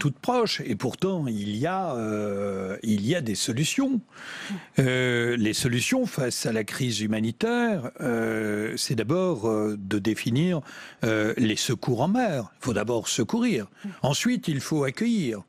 toute proche. Et pourtant, il y a des solutions. Les solutions face à la crise humanitaire, c'est d'abord de définir les secours en mer. Il faut d'abord secourir. Ensuite, il faut accueillir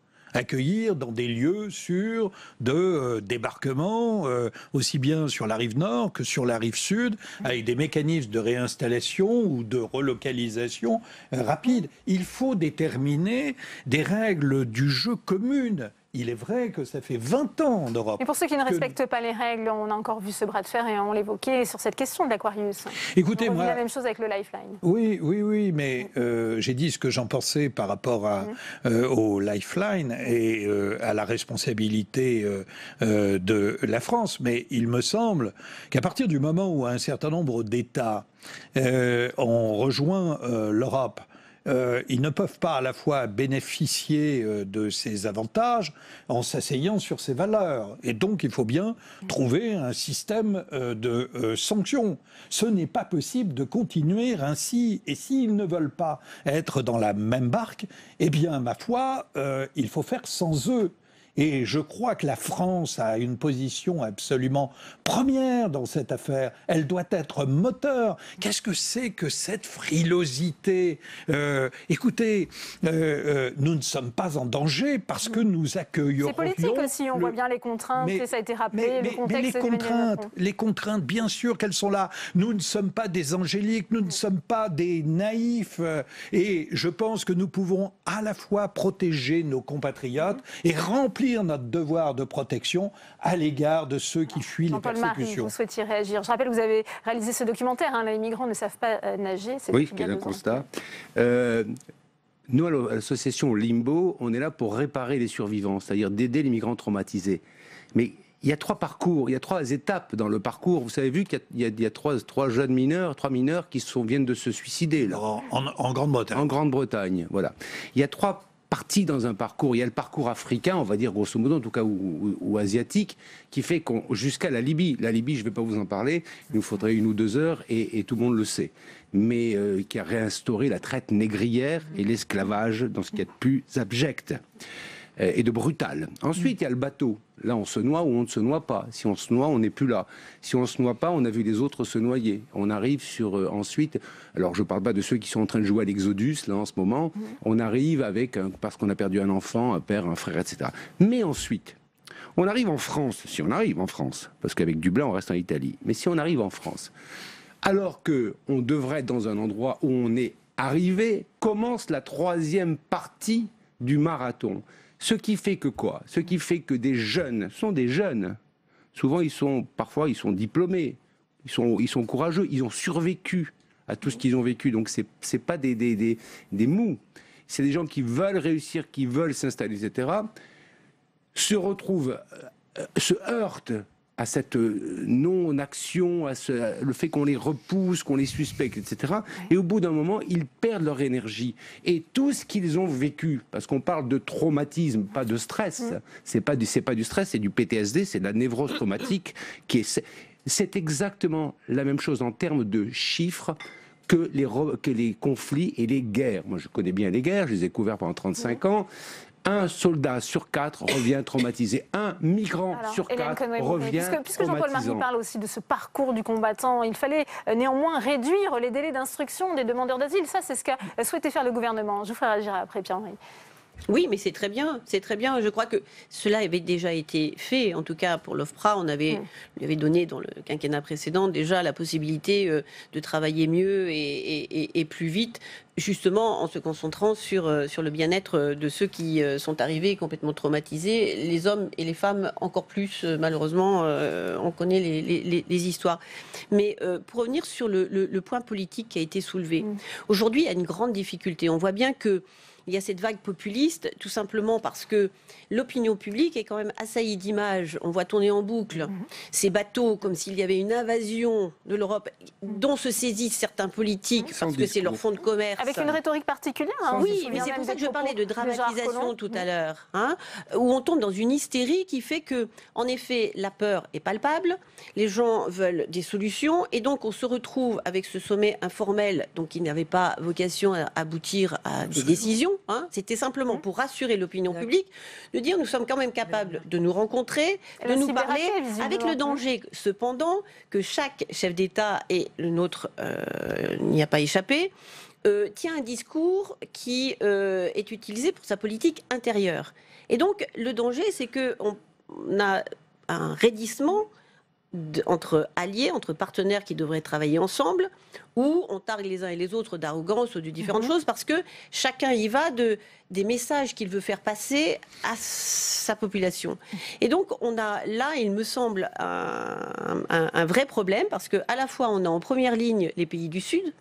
dans des lieux sûrs de débarquement, aussi bien sur la rive nord que sur la rive sud, avec des mécanismes de réinstallation ou de relocalisation rapide. Il faut déterminer des règles du jeu communes. Il est vrai que ça fait 20 ans en Europe. Et pour ceux qui ne respectent pas les règles, on a encore vu ce bras de fer et on l'évoquait sur cette question de l'Aquarius. Écoutez, moi, la même chose avec le Lifeline. Oui, mais j'ai dit ce que j'en pensais par rapport au Lifeline et à la responsabilité de la France. Mais il me semble qu'à partir du moment où un certain nombre d'États ont rejoint l'Europe, ils ne peuvent pas à la fois bénéficier de ces avantages en s'asseyant sur ces valeurs. Et donc, il faut bien trouver un système de sanctions. Ce n'est pas possible de continuer ainsi. Et s'ils ne veulent pas être dans la même barque, eh bien, ma foi, il faut faire sans eux. Et je crois que la France a une position absolument première dans cette affaire. Elle doit être moteur. Qu'est-ce que c'est que cette frilosité ? Écoutez, nous ne sommes pas en danger parce que nous accueillons... C'est politique aussi, on voit bien les contraintes, et ça a été rappelé, le contexte... les contraintes, bien sûr qu'elles sont là. Nous ne sommes pas des angéliques, nous ne sommes pas des naïfs. Et je pense que nous pouvons à la fois protéger nos compatriotes et remplir notre devoir de protection à l'égard de ceux qui fuient les persécutions. Vous souhaitiez réagir. Je rappelle que vous avez réalisé ce documentaire, les migrants ne savent pas nager. Oui, c'est un constat. Nous, à l'association Limbo, on est là pour réparer les survivants, c'est-à-dire d'aider les migrants traumatisés. Mais il y a 3 parcours, il y a 3 étapes dans le parcours. Vous avez vu qu'il y a 3 jeunes mineurs, 3 mineurs qui viennent de se suicider. Là. En Grande-Bretagne. En Grande-Bretagne, voilà. Il y a 3 partie dans un parcours. Il y a le parcours africain, on va dire grosso modo, en tout cas, ou asiatique, qui fait qu'on jusqu'à la Libye. La Libye, je ne vais pas vous en parler, il nous faudrait 1 ou 2 heures, et tout le monde le sait. Mais qui a réinstauré la traite négrière et l'esclavage dans ce qu'il y a de plus abject et de brutal. Ensuite, il y a le bateau. Là, on se noie ou on ne se noie pas. Si on se noie, on n'est plus là. Si on ne se noie pas, on a vu les autres se noyer. On arrive sur, ensuite, alors je ne parle pas de ceux qui sont en train de jouer à l'Exodus, là, en ce moment. On arrive avec, parce qu'on a perdu un enfant, un père, un frère, etc. Mais ensuite, on arrive en France, si on arrive en France, parce qu'avec Dublin, on reste en Italie. Mais si on arrive en France, alors qu'on devrait être dans un endroit où on est arrivé, commence la 3e partie du marathon. Ce qui fait que quoi ? Ce qui fait que des jeunes sont des jeunes. Souvent, parfois, ils sont diplômés. Ils sont courageux. Ils ont survécu à tout ce qu'ils ont vécu. Donc, c'est pas des mous. C'est des gens qui veulent réussir, qui veulent s'installer, etc. Se retrouvent, se heurtent à cette non-action, le fait qu'on les repousse, qu'on les suspecte, etc. Et au bout d'un moment, ils perdent leur énergie. Et tout ce qu'ils ont vécu, parce qu'on parle de traumatisme, pas de stress, c'est pas du stress, c'est du PTSD, c'est de la névrose traumatique, c'est exactement la même chose en termes de chiffres que les conflits et les guerres. Moi, je connais bien les guerres, je les ai couverts pendant 35 ans. 1 soldat sur 4 revient traumatisé. 1 migrant sur 4 revient puisque Jean-Paul Marie parle aussi de ce parcours du combattant, il fallait néanmoins réduire les délais d'instruction des demandeurs d'asile. Ça, c'est ce qu'a souhaité faire le gouvernement. Je vous ferai réagir après, Pierre-Henri. Oui, mais c'est très bien, c'est très bien. Je crois que cela avait déjà été fait. En tout cas, pour l'OFPRA, on lui avait donné dans le quinquennat précédent déjà la possibilité de travailler mieux et plus vite, justement en se concentrant sur le bien-être de ceux qui sont arrivés complètement traumatisés, les hommes et les femmes encore plus, malheureusement, on connaît les histoires. Mais pour revenir sur le point politique qui a été soulevé, aujourd'hui, il y a une grande difficulté. On voit bien que il y a cette vague populiste, tout simplement parce que l'opinion publique est quand même assaillie d'images. On voit tourner en boucle ces bateaux comme s'il y avait une invasion de l'Europe dont se saisissent certains politiques parce que c'est leur fonds de commerce. Avec une rhétorique particulière. Oui, mais c'est pour ça que je parlais de dramatisation tout à l'heure, où on tombe dans une hystérie qui fait que, en effet, la peur est palpable, les gens veulent des solutions, et donc on se retrouve avec ce sommet informel, donc qui n'avait pas vocation à aboutir à des décisions. c'était simplement pour rassurer l'opinion publique, de dire nous sommes quand même capables de nous rencontrer, de nous parler, avec le danger cependant que chaque chef d'État, et le nôtre n'y a pas échappé, tient un discours qui est utilisé pour sa politique intérieure. Et donc le danger, c'est qu'on a un raidissement entre alliés, entre partenaires qui devraient travailler ensemble, où on targue les uns et les autres d'arrogance ou de différentes choses, parce que chacun y va des messages qu'il veut faire passer à sa population. Et donc on a là, il me semble, un vrai problème, parce qu'à la fois on a en première ligne les pays du Sud,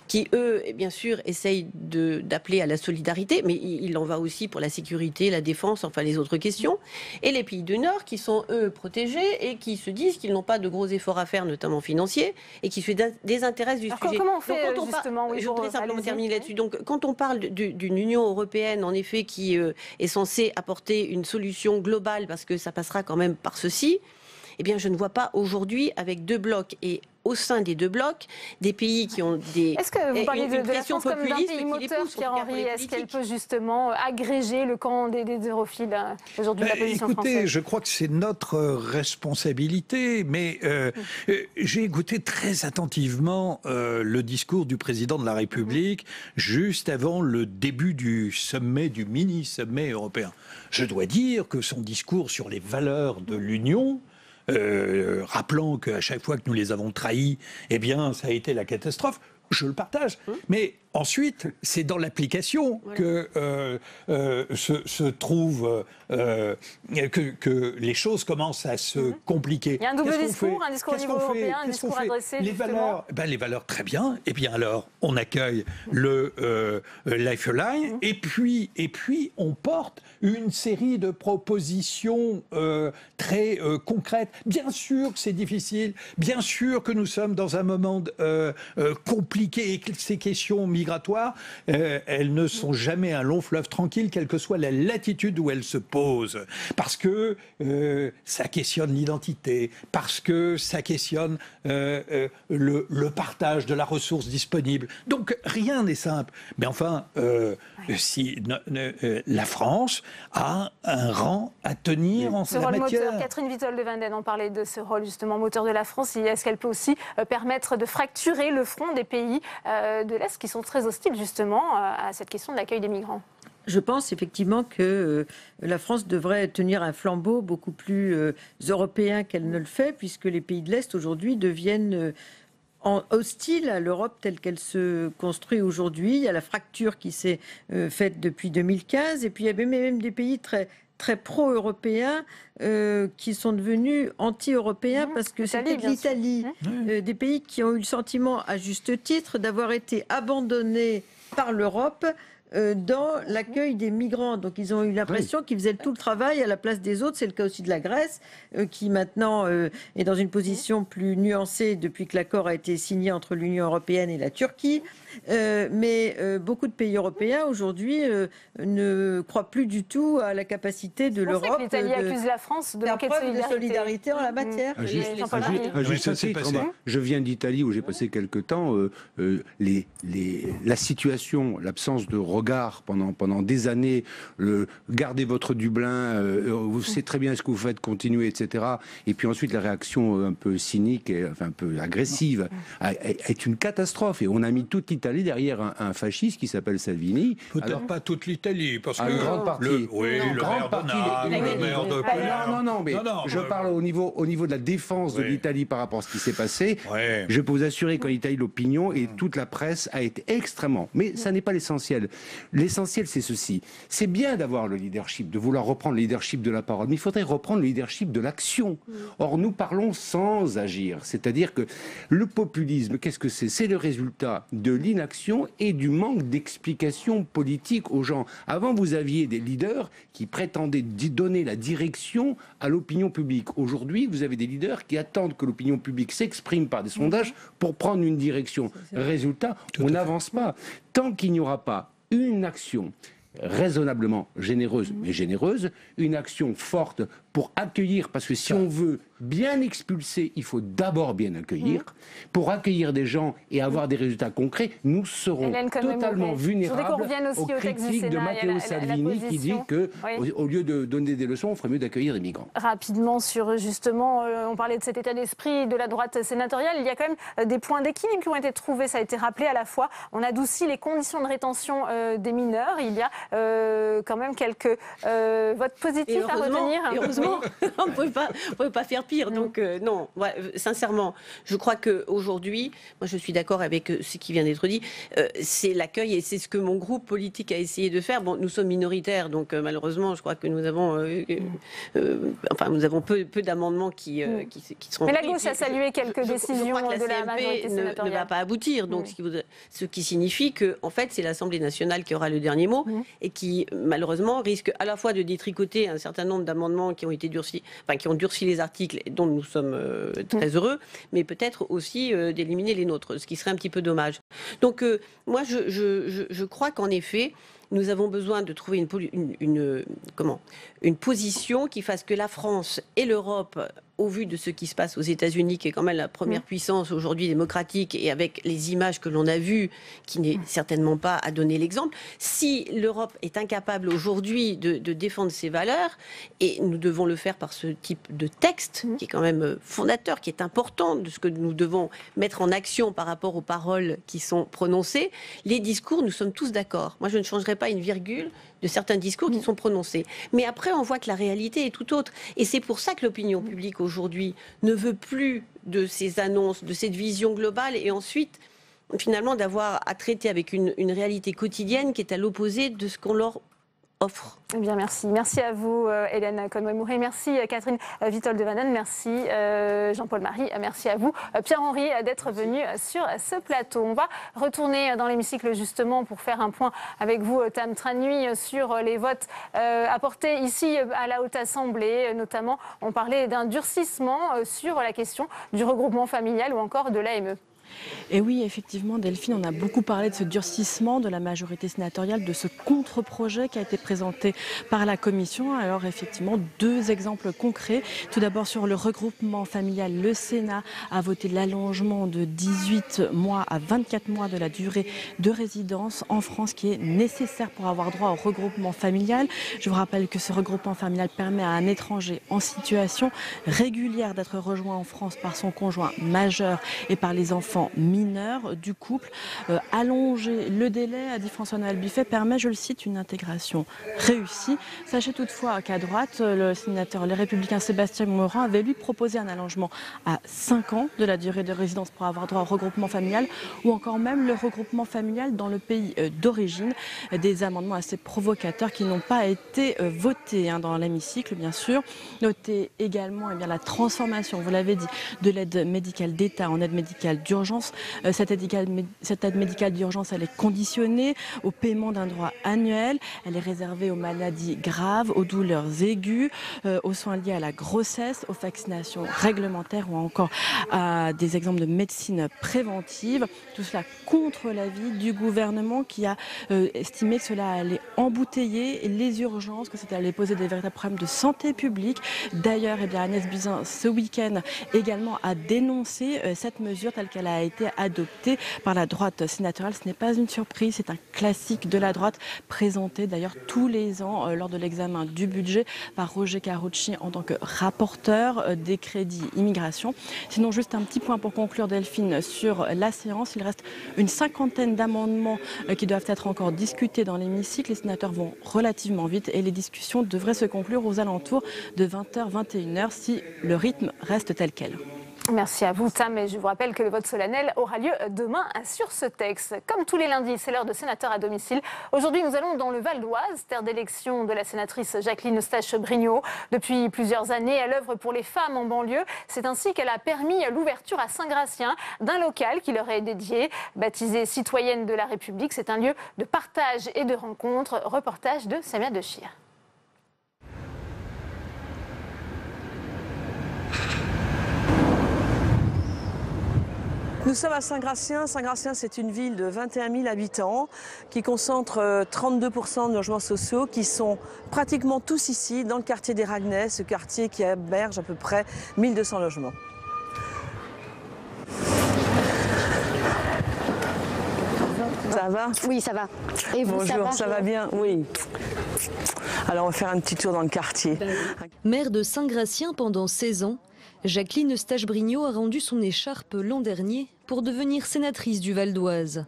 qui eux, bien sûr, essayent d'appeler à la solidarité, mais il en va aussi pour la sécurité, la défense, enfin les autres questions, et les pays du Nord qui sont eux protégés et qui se disent qu'ils n'ont pas de gros efforts à faire, notamment financiers, et qui se désintéressent du sujet. Comment on fait justement, je voudrais simplement terminer là-dessus. Donc, quand on parle d'une Union européenne, en effet, qui est censée apporter une solution globale, parce que ça passera quand même par ceci, eh bien, je ne vois pas aujourd'hui, avec deux blocs et au sein des deux blocs, des pays qui ont des Est-ce que vous parlez de la France comme d'un pays moteur, Pierre-Henri? Est-ce qu'elle peut justement agréger le camp des europhiles aujourd'hui de la position française? Écoutez, je crois que c'est notre responsabilité, mais j'ai écouté très attentivement le discours du président de la République juste avant le début du sommet, du mini-sommet européen. Je dois dire que son discours sur les valeurs de l'Union, rappelant qu'à chaque fois que nous les avons trahis, eh bien, ça a été la catastrophe. Je le partage. Mais ensuite, c'est dans l'application que se trouve que les choses commencent à se compliquer. Il y a un double discours, un discours au niveau européen, un discours adressé les valeurs, les valeurs, très bien. Et bien alors, on accueille le Lifeline, et puis on porte une série de propositions très concrètes. Bien sûr que c'est difficile, bien sûr que nous sommes dans un moment compliqué et que ces questions migratoires, elles ne sont jamais un long fleuve tranquille, quelle que soit la latitude où elles se posent. Parce que ça questionne l'identité, parce que ça questionne le partage de la ressource disponible. Donc rien n'est simple. Mais enfin, si la France a un rang à tenir en ce rôle moteur. Catherine Wittol de Wenden, on parlait de ce rôle justement moteur de la France. Est-ce qu'elle peut aussi permettre de fracturer le front des pays de l'Est qui sont très hostiles justement à cette question de l'accueil des migrants? Je pense effectivement que la France devrait tenir un flambeau beaucoup plus européen qu'elle ne le fait, puisque les pays de l'Est aujourd'hui deviennent hostile à l'Europe telle qu'elle se construit aujourd'hui. Il y a la fracture qui s'est faite depuis 2015, et puis il y avait même des pays très pro-européens qui sont devenus anti-européens parce que c'était l'Italie, des pays qui ont eu le sentiment, à juste titre, d'avoir été abandonnés par l'Europe dans l'accueil des migrants. Donc ils ont eu l'impression qu'ils faisaient tout le travail à la place des autres. C'est le cas aussi de la Grèce, qui maintenant est dans une position plus nuancée depuis que l'accord a été signé entre l'Union européenne et la Turquie. Mais beaucoup de pays européens aujourd'hui ne croient plus du tout à la capacité de l'Europe. L'Italie accuse la France de manquer de solidarité en la matière. Je viens d'Italie où j'ai passé quelque temps. La situation, l'absence de regard pendant des années, gardez votre Dublin, vous savez très bien ce que vous faites, continuez, etc. Et puis ensuite la réaction un peu cynique et enfin un peu agressive est une catastrophe. Et on a mis toute l'Italie derrière un fasciste qui s'appelle Salvini. Peut-être pas toute l'Italie, parce que une grande partie. le maire de Naples, le maire de Palerme. Non, mais je parle au niveau de la défense de l'Italie par rapport à ce qui s'est passé. Je peux vous assurer qu'en Italie, l'opinion et toute la presse a été extrêmement. Mais ça n'est pas l'essentiel. L'essentiel, c'est ceci. C'est bien d'avoir le leadership, de vouloir reprendre le leadership de la parole, mais il faudrait reprendre le leadership de l'action. Or, nous parlons sans agir. C'est-à-dire que le populisme, qu'est-ce que c'est? C'est le résultat de l'inaction et du manque d'explication politique aux gens. Avant, vous aviez des leaders qui prétendaient donner la direction à l'opinion publique. Aujourd'hui, vous avez des leaders qui attendent que l'opinion publique s'exprime par des sondages pour prendre une direction. Résultat, on n'avance pas. Tant qu'il n'y aura pas une action raisonnablement généreuse, mais généreuse, une action forte pour accueillir, parce que si on veut bien expulser, il faut d'abord bien accueillir. Pour accueillir des gens et avoir des résultats concrets, nous serons totalement vulnérables aux critiques de Matteo Salvini qui dit que, au lieu de donner des leçons, on ferait mieux d'accueillir des migrants. Rapidement sur justement, on parlait de cet état d'esprit de la droite sénatoriale, il y a quand même des points d'équilibre qui ont été trouvés, ça a été rappelé à la fois. On adoucit les conditions de rétention des mineurs, il y a quand même quelques votes positifs à retenir. Heureusement, on ne pouvait pas faire pire. Donc non, ouais, sincèrement, je crois qu'aujourd'hui, moi je suis d'accord avec ce qui vient d'être dit, c'est l'accueil et c'est ce que mon groupe politique a essayé de faire. Bon, nous sommes minoritaires, donc malheureusement, je crois que nous avons, nous avons peu d'amendements qui seront. Mais la gauche a salué quelques décisions de la majorité sénatoriale. Ne va pas aboutir, donc ce qui signifie que en fait c'est l'Assemblée nationale qui aura le dernier mot et qui malheureusement risque à la fois de détricoter un certain nombre d'amendements qui ont été durcis, qui ont durci les articles et dont nous sommes très heureux, mais peut-être aussi d'éliminer les nôtres, ce qui serait un petit peu dommage. Donc moi je crois qu'en effet nous avons besoin de trouver une position qui fasse que la France et l'Europe, au vu de ce qui se passe aux États-Unis, qui est quand même la première puissance aujourd'hui démocratique, et avec les images que l'on a vues, qui n'est certainement pas à donner l'exemple, si l'Europe est incapable aujourd'hui de défendre ses valeurs, et nous devons le faire par ce type de texte, qui est quand même fondateur, qui est important, de ce que nous devons mettre en action par rapport aux paroles qui sont prononcées, les discours, nous sommes tous d'accord. Moi, je ne changerai pas une virgule de certains discours qui sont prononcés. Mais après, on voit que la réalité est tout autre. Et c'est pour ça que l'opinion publique aujourd'hui ne veut plus de ces annonces, de cette vision globale, et ensuite, finalement, d'avoir à traiter avec une réalité quotidienne qui est à l'opposé de ce qu'on leur offre. Eh bien, merci. Merci à vous, Hélène Conway-Mouret. Merci, Catherine Vitol de Wannen. Merci, Jean-Paul Marie. Merci à vous, Pierre-Henri, d'être venu sur ce plateau. On va retourner dans l'hémicycle, justement, pour faire un point avec vous, Tam Tran Nui, sur les votes apportés ici à la Haute Assemblée. Notamment, on parlait d'un durcissement sur la question du regroupement familial ou encore de l'AME. Et oui, effectivement, Delphine, on a beaucoup parlé de ce durcissement de la majorité sénatoriale, de ce contre-projet qui a été présenté par la Commission. Alors effectivement, deux exemples concrets. Tout d'abord, sur le regroupement familial, le Sénat a voté l'allongement de 18 mois à 24 mois de la durée de résidence en France qui est nécessaire pour avoir droit au regroupement familial. Je vous rappelle que ce regroupement familial permet à un étranger en situation régulière d'être rejoint en France par son conjoint majeur et par les enfants mineurs du couple. Allonger le délai, a dit François-Noël Buffet, permet, je le cite, une intégration réussie. Sachez toutefois qu'à droite, le sénateur Les Républicains Sébastien Meurant avait lui proposé un allongement à 5 ans de la durée de résidence pour avoir droit au regroupement familial ou encore même le regroupement familial dans le pays d'origine. Des amendements assez provocateurs qui n'ont pas été votés dans l'hémicycle, bien sûr. Notez également la transformation, vous l'avez dit, de l'aide médicale d'État en aide médicale d'urgence. Cette aide médicale d'urgence, elle est conditionnée au paiement d'un droit annuel. Elle est réservée aux maladies graves, aux douleurs aiguës, aux soins liés à la grossesse, aux vaccinations réglementaires ou encore à des exemples de médecine préventive. Tout cela contre l'avis du gouvernement qui a estimé que cela allait embouteiller les urgences, que ça allait poser des véritables problèmes de santé publique. D'ailleurs, Agnès Buzyn, ce week-end, également a dénoncé cette mesure telle qu'elle a été adoptée par la droite sénatoriale. Ce n'est pas une surprise, c'est un classique de la droite, présenté d'ailleurs tous les ans lors de l'examen du budget par Roger Carucci en tant que rapporteur des crédits immigration. Sinon, juste un petit point pour conclure, Delphine, sur la séance. Il reste une cinquantaine d'amendements qui doivent être encore discutés dans l'hémicycle. Les sénateurs vont relativement vite et les discussions devraient se conclure aux alentours de 20h, 21h si le rythme reste tel quel. Merci à vous, Tam. Et je vous rappelle que le vote solennel aura lieu demain sur ce texte. Comme tous les lundis, c'est l'heure de sénateur à domicile. Aujourd'hui, nous allons dans le Val d'Oise, terre d'élection de la sénatrice Jacqueline Eustache-Brinio. Depuis plusieurs années, elle œuvre pour les femmes en banlieue. C'est ainsi qu'elle a permis l'ouverture à Saint-Gratien d'un local qui leur est dédié. Baptisé Citoyenne de la République, c'est un lieu de partage et de rencontre. Reportage de Samia Dechir. Nous sommes à Saint-Gratien. Saint-Gratien, c'est une ville de 21 000 habitants qui concentre 32% de logements sociaux qui sont pratiquement tous ici dans le quartier des Raguenais, ce quartier qui héberge à peu près 1200 logements. Ça va? Oui, ça va. Et vous, bonjour, ça va bien? Oui. Alors on va faire un petit tour dans le quartier. Maire de Saint-Gratien pendant 16 ans, Jacqueline Eustache-Brignot a rendu son écharpe l'an dernier pour devenir sénatrice du Val d'Oise.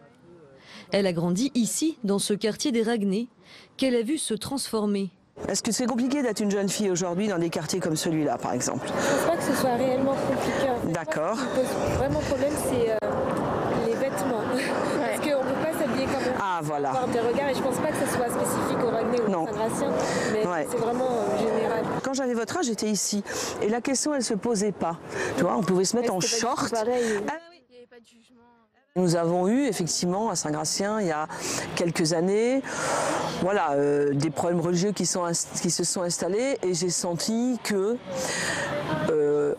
Elle a grandi ici, dans ce quartier des Raguenais, qu'elle a vu se transformer. Est-ce que c'est compliqué d'être une jeune fille aujourd'hui dans des quartiers comme celui-là, par exemple? Je ne pense pas que ce soit réellement compliqué. En fait. D'accord. Ce qui pose vraiment problème, c'est les vêtements. Parce qu'on ne peut pas s'habiller comme on ah, voilà. avoir des regards. Et je ne pense pas que ce soit spécifique au Raguenais ou au Saint-Gratien, mais c'est vraiment général. Quand j'avais votre âge, j'étais ici. Et la question, elle ne se posait pas. Tu vois, on pouvait se mettre en short. Nous avons eu effectivement à Saint-Gratien il y a quelques années voilà, des problèmes religieux qui se sont installés et j'ai senti que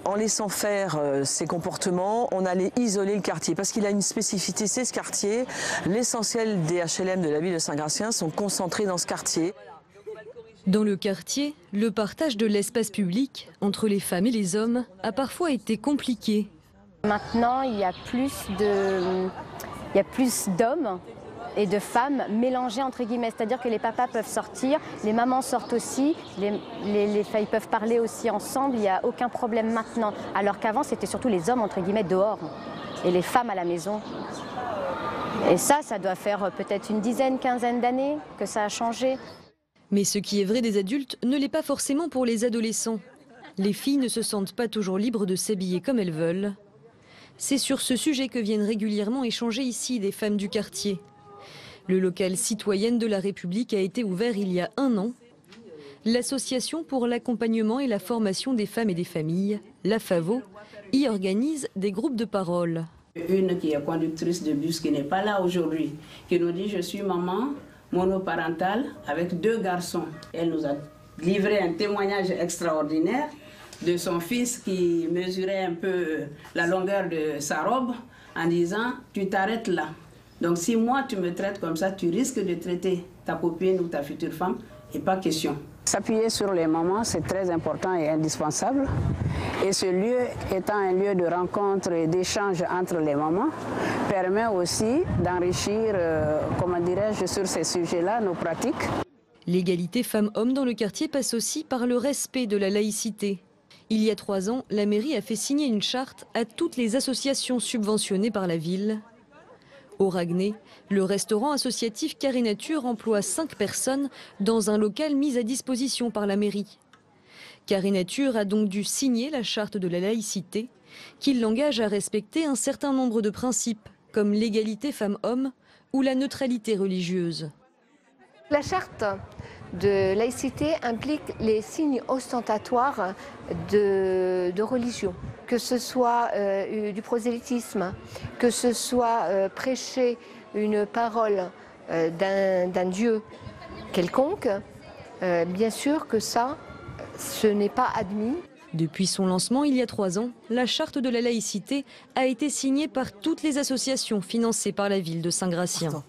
en laissant faire ces comportements, on allait isoler le quartier parce qu'il a une spécificité, c'est ce quartier. L'essentiel des HLM de la ville de Saint-Gratien sont concentrés dans ce quartier. Dans le quartier, le partage de l'espace public entre les femmes et les hommes a parfois été compliqué. Maintenant, il y a plus d'hommes et de femmes mélangés entre guillemets. C'est-à-dire que les papas peuvent sortir, les mamans sortent aussi, les filles peuvent parler aussi ensemble, il n'y a aucun problème maintenant. Alors qu'avant, c'était surtout les hommes entre guillemets dehors et les femmes à la maison. Et ça doit faire peut-être une dizaine, quinzaine d'années que ça a changé. Mais ce qui est vrai des adultes ne l'est pas forcément pour les adolescents. Les filles ne se sentent pas toujours libres de s'habiller comme elles veulent. C'est sur ce sujet que viennent régulièrement échanger ici des femmes du quartier. Le local Citoyenne de la République a été ouvert il y a 1 an. L'association pour l'accompagnement et la formation des femmes et des familles, la FAVO, y organise des groupes de parole. Une qui est conductrice de bus qui n'est pas là aujourd'hui, qui nous dit « Je suis maman monoparentale avec 2 garçons ». Elle nous a livré un témoignage extraordinaire de son fils qui mesurait un peu la longueur de sa robe en disant « Tu t'arrêtes là. Donc si moi tu me traites comme ça, tu risques de traiter ta copine ou ta future femme et pas question. » S'appuyer sur les mamans, c'est très important et indispensable. Et ce lieu étant un lieu de rencontre et d'échange entre les mamans, permet aussi d'enrichir, comment dirais-je, sur ces sujets-là, nos pratiques. L'égalité femmes-hommes dans le quartier passe aussi par le respect de la laïcité. Il y a 3 ans, la mairie a fait signer une charte à toutes les associations subventionnées par la ville. Au Raguenais, le restaurant associatif Carré Nature emploie 5 personnes dans un local mis à disposition par la mairie. Carré Nature a donc dû signer la charte de la laïcité, qui l'engage à respecter un certain nombre de principes, comme l'égalité femmes-hommes ou la neutralité religieuse. La charte de laïcité implique les signes ostentatoires de religion, que ce soit du prosélytisme, que ce soit prêcher une parole d'un Dieu quelconque, bien sûr que ça, ce n'est pas admis. Depuis son lancement il y a 3 ans, la charte de la laïcité a été signée par toutes les associations financées par la ville de Saint-Gratien.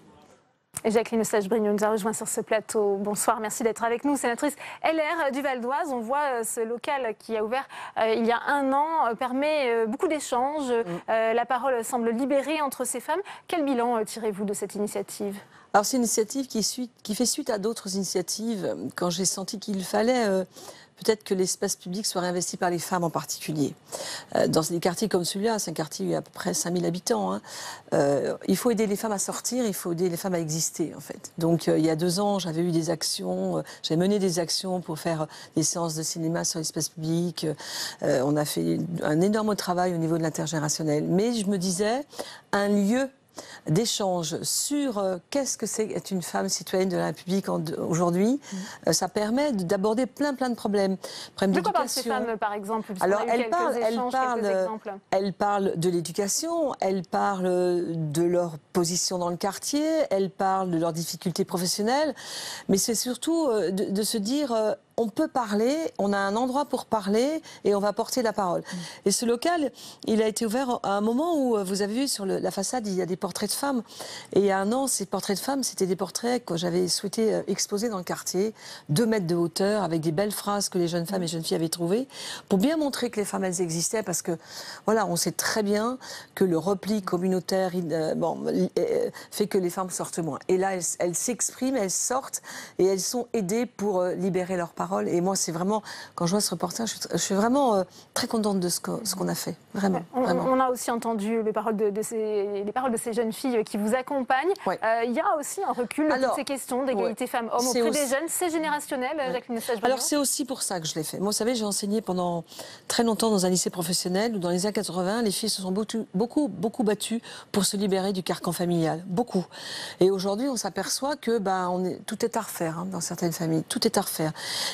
Et Jacqueline Eustache-Brignot nous a rejoint sur ce plateau. Bonsoir, merci d'être avec nous. Sénatrice LR du Val d'Oise, on voit ce local qui a ouvert il y a 1 an, permet beaucoup d'échanges. La parole semble libérée entre ces femmes. Quel bilan tirez-vous de cette initiative ? Alors c'est une initiative qui fait suite à d'autres initiatives. Quand j'ai senti qu'il fallait peut-être que l'espace public soit réinvesti par les femmes en particulier. Dans des quartiers comme celui-là, c'est un quartier où il y a à peu près 5000 habitants, hein, il faut aider les femmes à sortir, il faut aider les femmes à exister en fait. Donc il y a 2 ans, j'avais eu des actions, j'avais mené des actions pour faire des séances de cinéma sur l'espace public. On a fait un énorme travail au niveau de l'intergénérationnel. Mais je me disais, un lieu d'échange sur qu'est-ce que c'est être une femme citoyenne de la République aujourd'hui, ça permet d'aborder plein de problèmes. De quoi parlent ces femmes, par exemple? Alors, elles parlent de l'éducation, elles parlent de leur position dans le quartier, elles parlent de leurs difficultés professionnelles, mais c'est surtout de se dire on peut parler, on a un endroit pour parler et on va porter la parole. Et ce local, il a été ouvert à un moment où, vous avez vu sur la façade, il y a des portraits de femmes. Et il y a un an, ces portraits de femmes, c'était des portraits que j'avais souhaité exposer dans le quartier, 2 mètres de hauteur, avec des belles phrases que les jeunes femmes et jeunes filles avaient trouvées, pour bien montrer que les femmes, elles existaient, parce que, voilà, on sait très bien que le repli communautaire fait que les femmes sortent moins. Et là, elles s'expriment, elles sortent, et elles sont aidées pour libérer leurs paroles. Et moi, c'est vraiment, quand je vois ce reportage, je suis vraiment très contente de ce qu'on a fait. Vraiment, vraiment. On a aussi entendu les paroles de ces jeunes filles qui vous accompagnent. Il y a aussi un recul de toutes ces questions d'égalité femmes-hommes auprès des jeunes. C'est générationnel, Jacqueline Eustache-Brio. Alors, c'est aussi pour ça que je l'ai fait. Moi, vous savez, j'ai enseigné pendant très longtemps dans un lycée professionnel où, dans les années 80, les filles se sont beaucoup battues pour se libérer du carcan familial. Beaucoup. Et aujourd'hui, on s'aperçoit que tout est à refaire dans certaines familles. Tout est à refaire.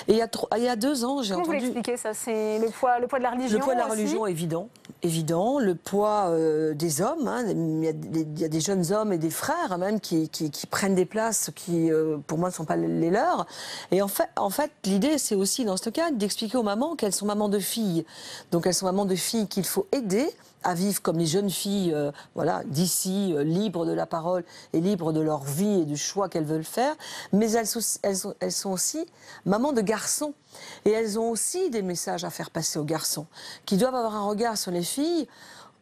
Et il y a 2 ans, j'ai entendu... Comment vous l'expliquez, ça? C'est le poids de la religion? Le poids de la religion, évident. Le poids des hommes. Il y a des jeunes hommes et des frères même qui prennent des places qui, pour moi, ne sont pas les leurs. Et en fait, l'idée, c'est aussi, dans ce cas, d'expliquer aux mamans qu'elles sont mamans de filles. Donc, elles sont mamans de filles qu'il faut aider à vivre comme les jeunes filles d'ici, libres de la parole et libres de leur vie et du choix qu'elles veulent faire. Mais elles sont aussi mamans de garçons. Et elles ont aussi des messages à faire passer aux garçons, qui doivent avoir un regard sur les filles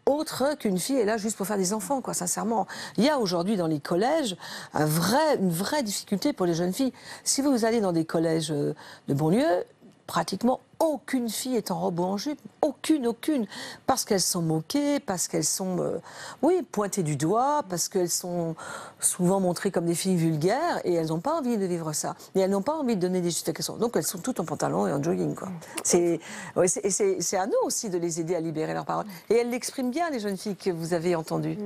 autre qu'une fille est là juste pour faire des enfants, quoi, sincèrement. Il y a aujourd'hui dans les collèges une vraie difficulté pour les jeunes filles. Si vous allez dans des collèges de banlieue, pratiquement aucune fille est en robe ou en jupe. Aucune. Parce qu'elles sont moquées, parce qu'elles sont, pointées du doigt, parce qu'elles sont souvent montrées comme des filles vulgaires, et elles n'ont pas envie de vivre ça. Et elles n'ont pas envie de donner des justifications. Donc elles sont toutes en pantalon et en jogging, quoi. C'est à nous aussi de les aider à libérer leurs paroles. Et elles l'expriment bien, les jeunes filles que vous avez entendues.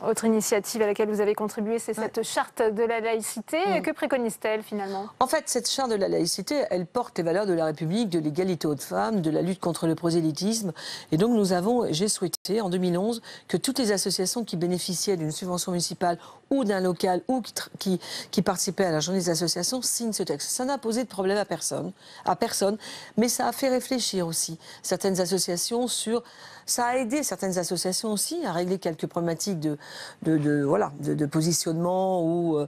Autre initiative à laquelle vous avez contribué, c'est cette charte de la laïcité. Que préconise-t-elle, finalement? En fait, cette charte de la laïcité, elle porte les valeurs de la République, de l'égalité de femmes, de la lutte contre le prosélytisme. Et donc j'ai souhaité en 2011 que toutes les associations qui bénéficiaient d'une subvention municipale ou d'un local ou qui participaient à la journée des associations signent ce texte. Ça n'a posé de problème à personne, mais ça a fait réfléchir aussi certaines associations sur... Ça a aidé certaines associations aussi à régler quelques problématiques de positionnement ou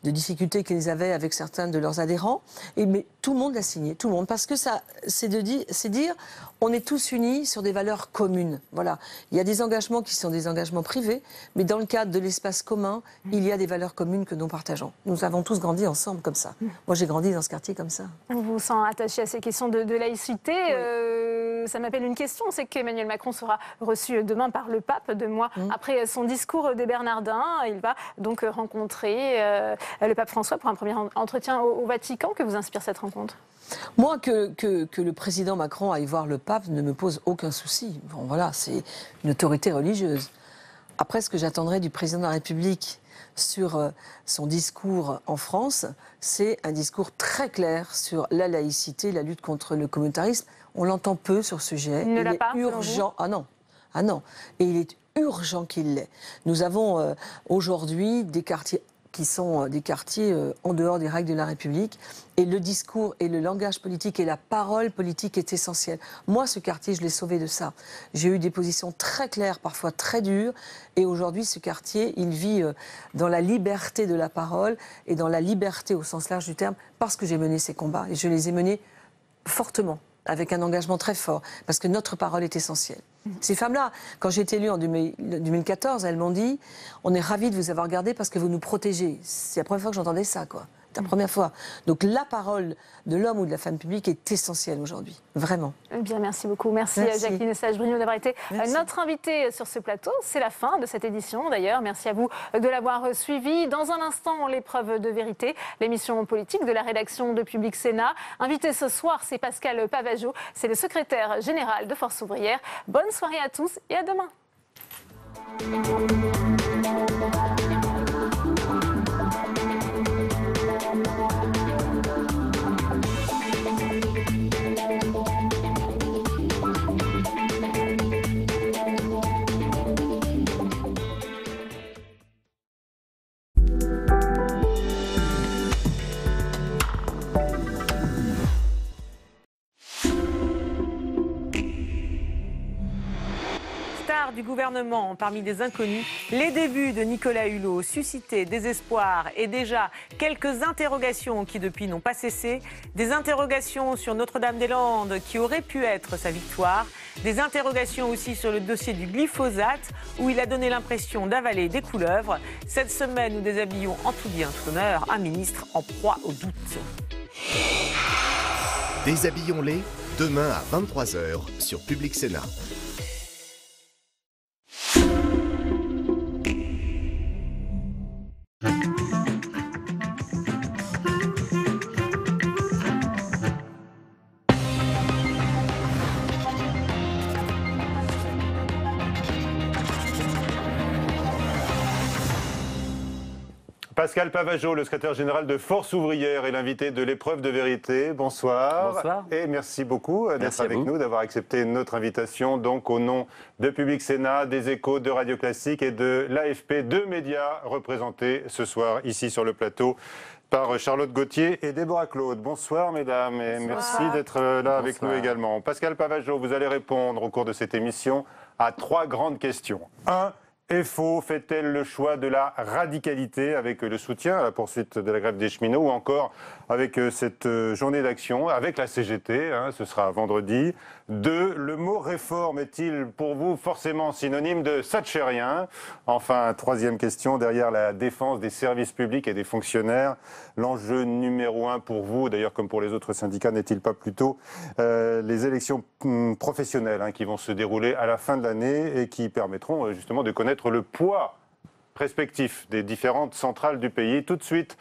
de difficultés qu'ils avaient avec certains de leurs adhérents. Mais tout le monde l'a signé, tout le monde, parce que c'est dire on est tous unis sur des valeurs communes. Voilà. Il y a des engagements qui sont des engagements privés, mais dans le cadre de l'espace commun, il y a des valeurs communes que nous partageons. Nous avons tous grandi ensemble comme ça. Moi, j'ai grandi dans ce quartier comme ça. On vous sent attaché à ces questions de laïcité. Ça m'appelle une question, c'est qu'Emmanuel Macron sera reçu demain par le pape, 2 mois après son discours des Bernardins. Il va donc rencontrer le pape François pour un premier entretien au Vatican. Que vous inspire cette rencontre? Moi, que le président Macron aille voir le pape ne me pose aucun souci. Bon, voilà, c'est une autorité religieuse. Après, ce que j'attendrai du président de la République sur son discours en France, c'est un discours très clair sur la laïcité, la lutte contre le communautarisme. On l'entend peu sur ce sujet. Il ne l'a pas, urgent. Ah non. Et il est urgent qu'il l'ait. Nous avons aujourd'hui des quartiers qui sont des quartiers en dehors des règles de la République. Et le discours et le langage politique et la parole politique est essentiel. Moi, ce quartier, je l'ai sauvé de ça. J'ai eu des positions très claires, parfois très dures. Et aujourd'hui, ce quartier, il vit dans la liberté de la parole et dans la liberté au sens large du terme, parce que j'ai mené ces combats. Et je les ai menés fortement, avec un engagement très fort, parce que notre parole est essentielle. Ces femmes-là, quand j'ai été élue en 2014, elles m'ont dit « On est ravis de vous avoir gardé parce que vous nous protégez ». C'est la première fois que j'entendais ça, quoi. C'est la première fois. Donc la parole de l'homme ou de la femme publique est essentielle aujourd'hui, vraiment. Bien, merci beaucoup. Merci. Jacqueline Eustache-Brio d'avoir été notre invitée sur ce plateau. C'est la fin de cette édition d'ailleurs. Merci à vous de l'avoir suivi. Dans un instant, l'épreuve de vérité, l'émission politique de la rédaction de Public Sénat. Invité ce soir, c'est Pascal Pavageau. C'est le secrétaire général de Force Ouvrière. Bonne soirée à tous et à demain. couloirs du gouvernement, parmi des inconnus, les débuts de Nicolas Hulot suscitaient désespoir et déjà quelques interrogations qui depuis n'ont pas cessé. Des interrogations sur Notre-Dame-des-Landes qui aurait pu être sa victoire. Des interrogations aussi sur le dossier du glyphosate où il a donné l'impression d'avaler des couleuvres. Cette semaine, nous déshabillons en tout bien, tout honneur, un ministre en proie au doute. Déshabillons-les, demain à 23h sur Public Sénat. Pascal Pavageau, le secrétaire général de Force Ouvrière, est l'invité de l'épreuve de vérité. Bonsoir. Bonsoir. Et merci beaucoup d'être avec nous, d'avoir accepté notre invitation. Donc au nom de Public Sénat, des Échos, de Radio Classique et de l'AFP, deux médias représentés ce soir ici sur le plateau par Charlotte Gauthier et Déborah Claude. Bonsoir mesdames et merci d'être là avec nous également. Pascal Pavageau, vous allez répondre au cours de cette émission à trois grandes questions. 1. FO fait-elle le choix de la radicalité avec le soutien à la poursuite de la grève des cheminots ou encore avec cette journée d'action avec la CGT, ce sera vendredi. 2. Le mot réforme est-il pour vous forcément synonyme de thatchérien? Enfin, troisième question, derrière la défense des services publics et des fonctionnaires, l'enjeu numéro 1 pour vous, d'ailleurs comme pour les autres syndicats, n'est-il pas plutôt les élections professionnelles qui vont se dérouler à la fin de l'année et qui permettront justement de connaître le poids respectif des différentes centrales du pays? Tout de suite,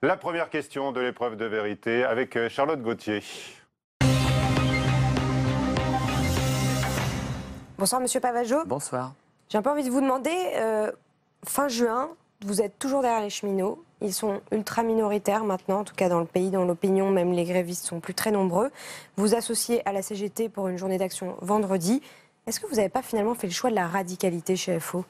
la première question de l'épreuve de vérité avec Charlotte Gauthier. Bonsoir Monsieur Pavageau. Bonsoir. J'ai un peu envie de vous demander, fin juin, vous êtes toujours derrière les cheminots. Ils sont ultra minoritaires maintenant, en tout cas dans le pays, dans l'opinion, même les grévistes sont plus très nombreux. Vous associez à la CGT pour une journée d'action vendredi. Est-ce que vous n'avez pas finalement fait le choix de la radicalité chez FO ?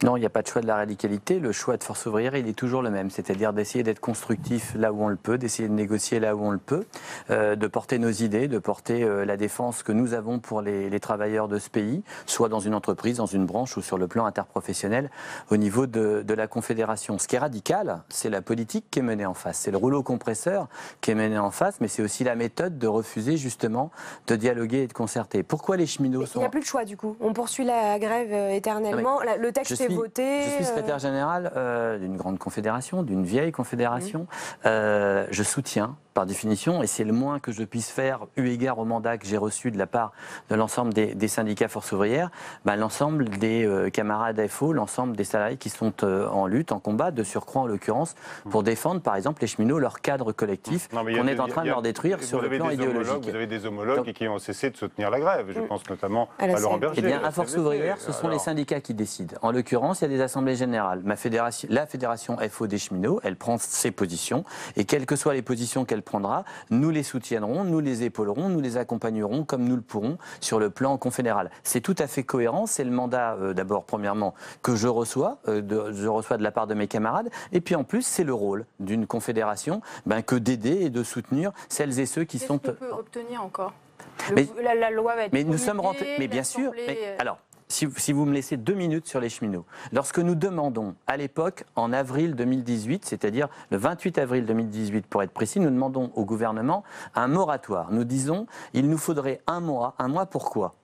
Non, il n'y a pas de choix de la radicalité. Le choix de Force Ouvrière, il est toujours le même. C'est-à-dire d'essayer d'être constructif là où on le peut, d'essayer de négocier là où on le peut, de porter nos idées, de porter la défense que nous avons pour les travailleurs de ce pays, soit dans une entreprise, dans une branche ou sur le plan interprofessionnel au niveau de la Confédération. Ce qui est radical, c'est la politique qui est menée en face. C'est le rouleau compresseur qui est mené en face, mais c'est aussi la méthode de refuser justement de dialoguer et de concerter. Pourquoi les cheminots sont... Il n'y a plus de choix du coup. On poursuit la grève éternellement. Le texte est voté. Je suis secrétaire général d'une grande confédération, d'une vieille confédération. Je soutiens par définition, et c'est le moins que je puisse faire, eu égard au mandat que j'ai reçu de la part de l'ensemble des syndicats Force Ouvrière, l'ensemble des camarades FO, l'ensemble des salariés qui sont en lutte, en combat, de surcroît en l'occurrence, pour défendre par exemple les cheminots, leur cadre collectif qu'on est en train de leur détruire sur le plan idéologique. Vous avez des homologues qui ont cessé de soutenir la grève, je pense notamment à Laurent Berger. Eh bien, à Force Ouvrière, ce sont les syndicats qui décident. En l'occurrence, il y a des assemblées générales. La fédération FO des cheminots, elle prend ses positions, et quelles que soient les positions qu'elle prendra, nous les soutiendrons, nous les épaulerons, nous les accompagnerons comme nous le pourrons sur le plan confédéral. C'est tout à fait cohérent, c'est le mandat d'abord premièrement que je reçois de la part de mes camarades, et puis en plus c'est le rôle d'une confédération que d'aider et de soutenir celles et ceux qui sont... Qu'est-ce qu'on peut obtenir encore la loi va être mais nous sommes rentrés... Mais bien sûr, alors... Si vous me laissez 2 minutes sur les cheminots. Lorsque nous demandons, à l'époque, en avril 2018, c'est-à-dire le 28 avril 2018 pour être précis, nous demandons au gouvernement un moratoire. Nous disons, il nous faudrait un mois pourquoi ?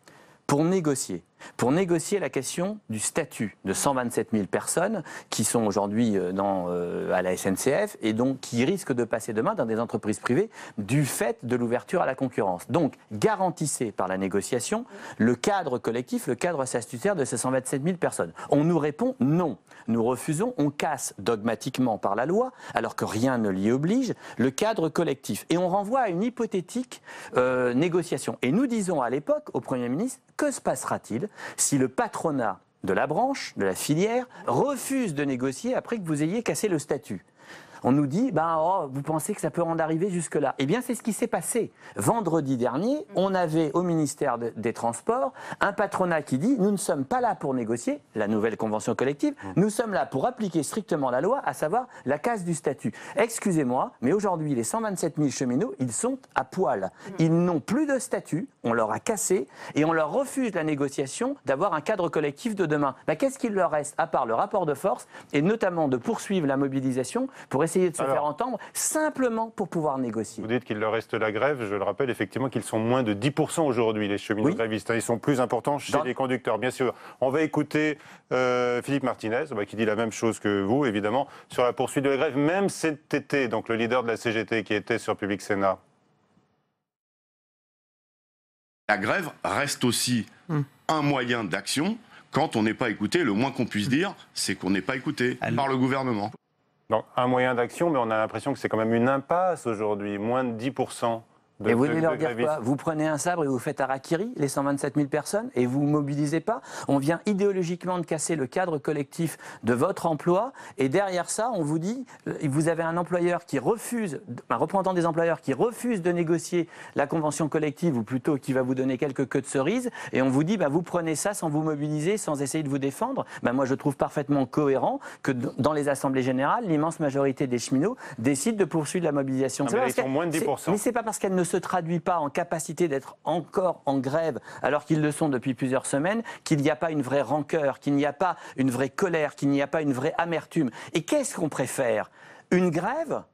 Pour négocier la question du statut de 127 000 personnes qui sont aujourd'hui à la SNCF et donc qui risquent de passer demain dans des entreprises privées du fait de l'ouverture à la concurrence. Donc, garantissez par la négociation le cadre collectif, le cadre statutaire de ces 127 000 personnes. On nous répond non. Nous refusons, on casse dogmatiquement par la loi, alors que rien ne l'y oblige, le cadre collectif. Et on renvoie à une hypothétique négociation. Et nous disons à l'époque au Premier ministre, que se passera-t-il si le patronat de la branche, de la filière, refuse de négocier après que vous ayez cassé le statut ? on nous dit, vous pensez que ça peut en arriver jusque-là? Eh bien, c'est ce qui s'est passé. Vendredi dernier, on avait au ministère des Transports un patronat qui dit, nous ne sommes pas là pour négocier la nouvelle convention collective, nous sommes là pour appliquer strictement la loi, à savoir la casse du statut. Excusez-moi, mais aujourd'hui, les 127 000 cheminots, ils sont à poil. Ils n'ont plus de statut, on leur a cassé, et on leur refuse la négociation d'avoir un cadre collectif de demain. Qu'est-ce qu'il leur reste, à part le rapport de force, et notamment de poursuivre la mobilisation pour essayer de se faire entendre, simplement pour pouvoir négocier. Vous dites qu'il leur reste la grève, je le rappelle effectivement qu'ils sont moins de 10% aujourd'hui, les cheminots grévistes. Ils sont plus importants chez les conducteurs, bien sûr. On va écouter Philippe Martinez, qui dit la même chose que vous, évidemment, sur la poursuite de la grève, même cet été, donc le leader de la CGT qui était sur Public Sénat. La grève reste aussi un moyen d'action. Quand on n'est pas écouté, le moins qu'on puisse dire, c'est qu'on n'est pas écouté par le gouvernement. Donc, un moyen d'action, mais on a l'impression que c'est quand même une impasse aujourd'hui, moins de 10%. Et vous voulez leur dire quoi? Vous prenez un sabre et vous faites harakiri, les 127 000 personnes, et vous ne mobilisez pas? On vient idéologiquement de casser le cadre collectif de votre emploi, et derrière ça, on vous dit, vous avez un employeur qui refuse, un représentant des employeurs qui refuse de négocier la convention collective, ou plutôt qui va vous donner quelques queues de cerises, et on vous dit, vous prenez ça sans vous mobiliser, sans essayer de vous défendre. Moi, je trouve parfaitement cohérent que dans les assemblées générales, l'immense majorité des cheminots décident de poursuivre la mobilisation. Ils sont moins de 10%. Mais c'est pas parce qu'elle ne se traduit pas en capacité d'être encore en grève, alors qu'ils le sont depuis plusieurs semaines, qu'il n'y a pas une vraie rancœur, qu'il n'y a pas une vraie colère, qu'il n'y a pas une vraie amertume. Et qu'est-ce qu'on préfère? Une grève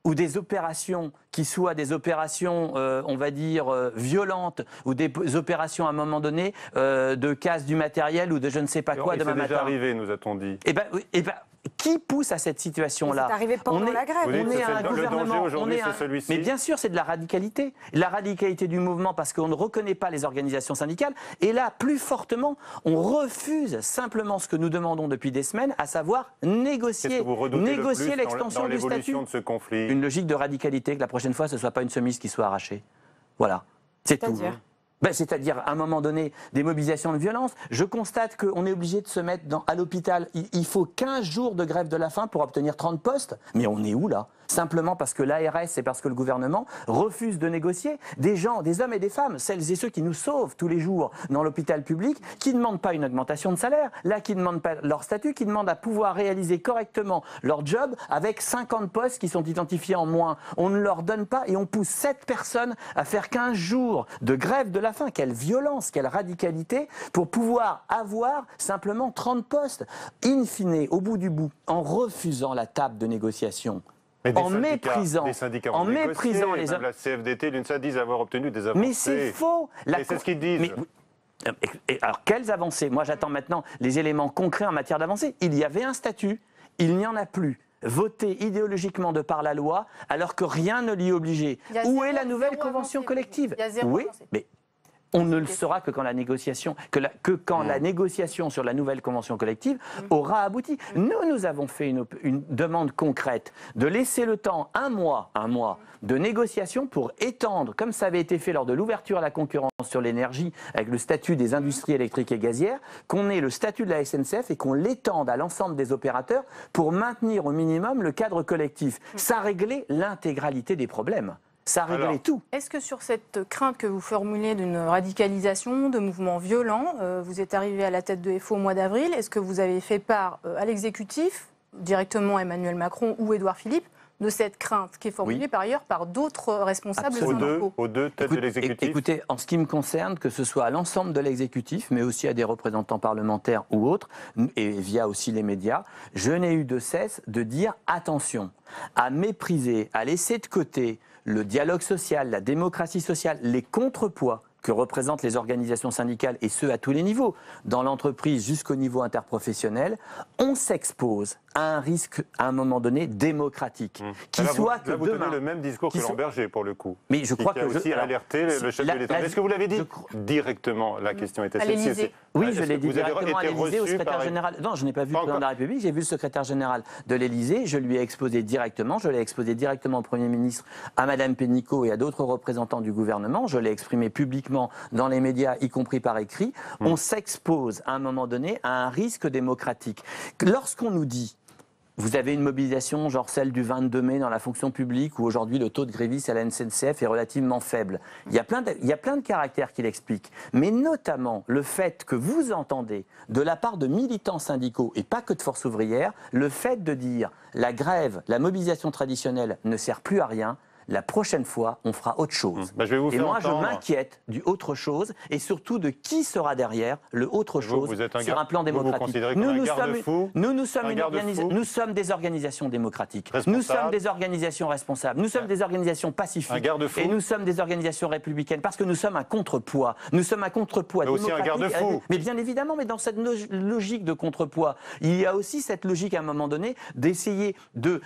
ou des opérations qui soient des opérations, on va dire, violentes, ou des opérations à un moment donné de casse du matériel ou de je ne sais pas quoi demain matin? C'est déjà arrivé, nous a-t-on dit. Qui pousse à cette situation-là? C'est arrivé pendant la grève. On est un gouvernement. Mais bien sûr, c'est de la radicalité. La radicalité du mouvement parce qu'on ne reconnaît pas les organisations syndicales. Et là, plus fortement, on refuse simplement ce que nous demandons depuis des semaines, à savoir négocier l'extension du statut. De ce conflit. Une logique de radicalité, que la prochaine fois, ce ne soit pas une chemise qui soit arrachée. Voilà, c'est tout. C'est-à-dire, à un moment donné, des mobilisations de violence. Je constate qu'on est obligé de se mettre à l'hôpital. Il faut 15 jours de grève de la faim pour obtenir 30 postes. Mais on est où, là? Simplement parce que l'ARS et parce que le gouvernement refusent de négocier. Des gens, des hommes et des femmes, celles et ceux qui nous sauvent tous les jours dans l'hôpital public, qui ne demandent pas une augmentation de salaire, là, qui ne demandent pas leur statut, qui demandent à pouvoir réaliser correctement leur job avec 50 postes qui sont identifiés en moins. On ne leur donne pas et on pousse 7 personnes à faire 15 jours de grève de la faim. Quelle violence, quelle radicalité pour pouvoir avoir simplement 30 postes. In fine, au bout du bout, en refusant la table de négociation, en méprisant les hommes. La CFDT, l'UNSA disent avoir obtenu des avancées. Mais c'est faux. C'est ce qu'ils disent. Alors, quelles avancées? Moi, j'attends maintenant les éléments concrets en matière d'avancées. Il y avait un statut, il n'y en a plus. Voté idéologiquement de par la loi, alors que rien ne l'y obligeait. Où est la nouvelle convention collective? Oui, mais on ne le saura que quand la négociation, la négociation sur la nouvelle convention collective aura abouti. Nous avons fait une demande concrète de laisser le temps, un mois de négociation pour étendre, comme ça avait été fait lors de l'ouverture à la concurrence sur l'énergie, avec le statut des industries électriques et gazières, qu'on ait le statut de la SNCF et qu'on l'étende à l'ensemble des opérateurs pour maintenir au minimum le cadre collectif. Ça réglait l'intégralité des problèmes. Ça réglait tout. Est-ce que sur cette crainte que vous formulez d'une radicalisation, de mouvements violents, vous êtes arrivé à la tête de FO au mois d'avril, est-ce que vous avez fait part à l'exécutif, directement Emmanuel Macron ou Édouard Philippe, de cette crainte qui est formulée par ailleurs par d'autres responsables syndicaux? Aux deux têtes de l'exécutif. Écoutez, en ce qui me concerne, que ce soit à l'ensemble de l'exécutif, mais aussi à des représentants parlementaires ou autres, et via aussi les médias, je n'ai eu de cesse de dire attention, à mépriser, à laisser de côté le dialogue social, la démocratie sociale, les contrepoids que représentent les organisations syndicales, et ce à tous les niveaux, dans l'entreprise jusqu'au niveau interprofessionnel, on s'expose à un risque, à un moment donné, démocratique. Qui soit que vous demain... tenez le même discours que Lamberger, pour le coup. Mais je crois qui a aussi alerté le chef de l'État. Est-ce que vous l'avez dit directement? La question était celle-ci. Oui, je l'ai dit directement à l'Élysée, au secrétaire général. Non, je n'ai pas vu le président de la République, j'ai vu le secrétaire général de l'Élysée, je lui ai exposé directement, je l'ai exposé directement au Premier ministre, à Madame Pénicaud et à d'autres représentants du gouvernement, je l'ai exprimé publiquement dans les médias, y compris par écrit. On s'expose à un moment donné à un risque démocratique. Lorsqu'on nous dit, vous avez une mobilisation genre celle du 22 mai dans la fonction publique où aujourd'hui le taux de grévistes à la SNCF est relativement faible. Il y a plein de caractères qui l'expliquent. Mais notamment le fait que vous entendez de la part de militants syndicaux et pas que de Force ouvrière, le fait de dire la grève, la mobilisation traditionnelle ne sert plus à rien. La prochaine fois, on fera autre chose. Je vais vous faire je m'inquiète du autre chose et surtout de qui sera derrière le autre chose sur un plan démocratique. Nous sommes des organisations démocratiques. Nous sommes des organisations responsables. Nous sommes des organisations pacifiques. Et nous sommes des organisations républicaines parce que nous sommes un contrepoids. Nous sommes un contrepoids démocratique. Aussi un garde-fou. Mais bien évidemment, mais dans cette logique de contrepoids, il y a aussi cette logique à un moment donné d'essayer de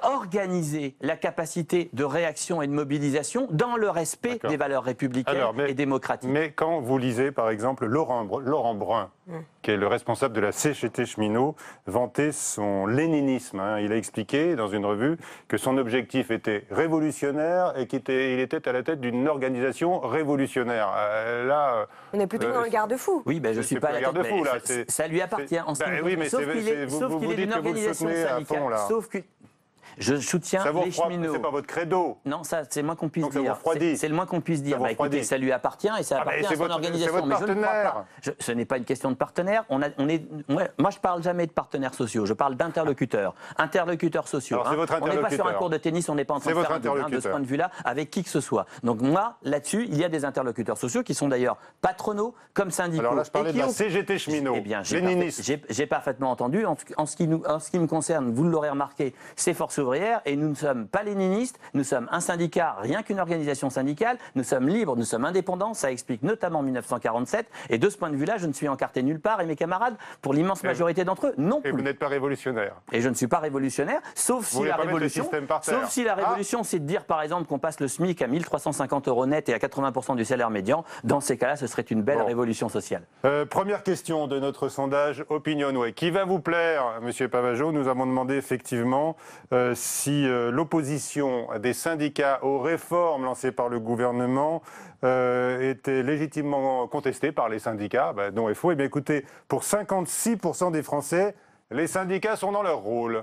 organiser la capacité de réaction et de mobilisation dans le respect des valeurs républicaines et démocratiques. Mais quand vous lisez, par exemple, Laurent Brun, qui est le responsable de la CGT cheminot, vanter son léninisme. Il a expliqué dans une revue que son objectif était révolutionnaire et qu'il était à la tête d'une organisation révolutionnaire. On est plutôt dans le garde-fou. Oui, je ne suis pas à la garde-fou. Ça lui appartient. Sauf qu'il est d'une organisation syndicale. Sauf que je soutiens les cheminots. C'est pas votre credo. Non, ça, c'est le moins qu'on puisse dire. C'est le moins qu'on puisse dire. Écoutez, ça lui appartient et ça appartient à son organisation. Mais je ne crois pas. Ce n'est pas une question de partenaire. Moi, je parle jamais de partenaires sociaux. Je parle d'interlocuteurs. Interlocuteurs sociaux. Alors, on n'est pas sur un cours de tennis. On n'est pas en train de faire un débat de ce point de vue-là avec qui que ce soit. Donc moi, là-dessus, il y a des interlocuteurs sociaux qui sont d'ailleurs patronaux comme syndicaux. Alors là, je parlais de la CGT cheminot. Eh bien, j'ai parfaitement entendu. En ce qui me concerne, vous l'aurez remarqué, c'est Force ouvrière et nous ne sommes pas léninistes, nous sommes un syndicat, rien qu'une organisation syndicale, nous sommes libres, nous sommes indépendants, ça explique notamment 1947 et de ce point de vue-là, je ne suis encarté nulle part et mes camarades, pour l'immense majorité d'entre eux, non plus. Et vous n'êtes pas révolutionnaire. Et je ne suis pas révolutionnaire, sauf si la révolution, c'est de dire par exemple qu'on passe le SMIC à 1350 € net et à 80% du salaire médian, dans ces cas-là, ce serait une belle révolution sociale. Première question de notre sondage Opinionway. Qui va vous plaire, Monsieur Pavageau? Nous avons demandé effectivement si l'opposition des syndicats aux réformes lancées par le gouvernement était légitimement contestée par les syndicats, non et faux. Eh bien écoutez, pour 56% des Français, les syndicats sont dans leur rôle.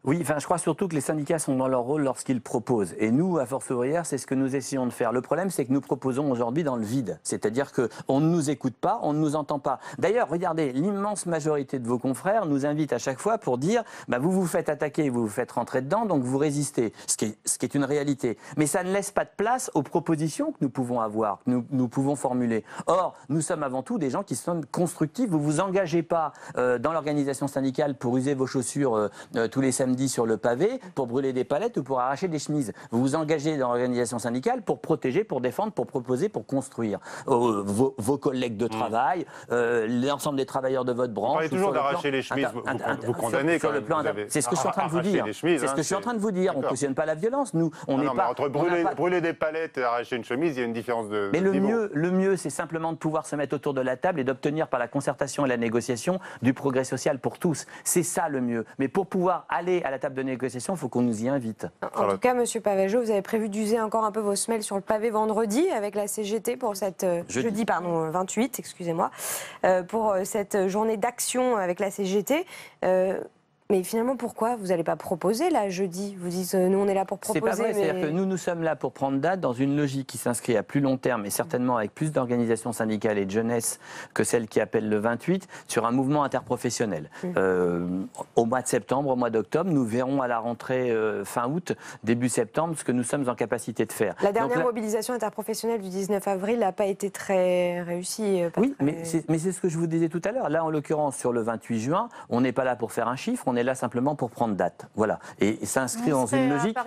Oui, je crois surtout que les syndicats sont dans leur rôle lorsqu'ils proposent. Et nous, à Force ouvrière, c'est ce que nous essayons de faire. Le problème, c'est que nous proposons aujourd'hui dans le vide. C'est-à-dire qu'on ne nous écoute pas, on ne nous entend pas. D'ailleurs, regardez, l'immense majorité de vos confrères nous invitent à chaque fois pour dire vous vous faites attaquer, vous vous faites rentrer dedans, donc vous résistez. Ce qui est une réalité. Mais ça ne laisse pas de place aux propositions que nous pouvons avoir, que nous pouvons formuler. Or, nous sommes avant tout des gens qui sont constructifs. Vous ne vous engagez pas dans l'organisation syndicale pour user vos chaussures tous les samedis sur le pavé, pour brûler des palettes ou pour arracher des chemises. Vous vous engagez dans l'organisation syndicale pour protéger, pour défendre, pour proposer, pour construire vos collègues de travail, l'ensemble des travailleurs de votre branche. Vous parlez toujours d'arracher les chemises, vous condamnez quand même. C'est ce que je suis en train de vous dire. C'est ce que je suis en train de vous dire. On ne cautionne pas la violence. Nous, on n'est pas. Entre brûler des palettes et arracher une chemise, il y a une différence de. Mais le mieux, c'est simplement de pouvoir se mettre autour de la table et d'obtenir par la concertation et la négociation du progrès social pour tous. C'est ça le mieux. Mais pour pouvoir aller à la table de négociation, il faut qu'on nous y invite. En tout cas, Monsieur Pavageau, vous avez prévu d'user encore un peu vos semelles sur le pavé vendredi avec la CGT pour cette jeudi 28, excusez-moi, pour cette journée d'action avec la CGT. Mais finalement, pourquoi vous n'allez pas proposer là jeudi? Vous dites, nous on est là pour proposer. C'est pas vrai, c'est-à-dire que nous sommes là pour prendre date dans une logique qui s'inscrit à plus long terme et certainement avec plus d'organisations syndicales et de jeunesse que celle qui appelle le 28 sur un mouvement interprofessionnel. Au mois de septembre, au mois d'octobre, nous verrons à la rentrée fin août, début septembre, ce que nous sommes en capacité de faire. La dernière mobilisation interprofessionnelle du 19 avril n'a pas été très réussie. Oui, mais c'est ce que je vous disais tout à l'heure. Là, en l'occurrence, sur le 28 juin, on n'est pas là pour faire un chiffre, on est là simplement pour prendre date. Voilà. Et ça s'inscrit dans une logique.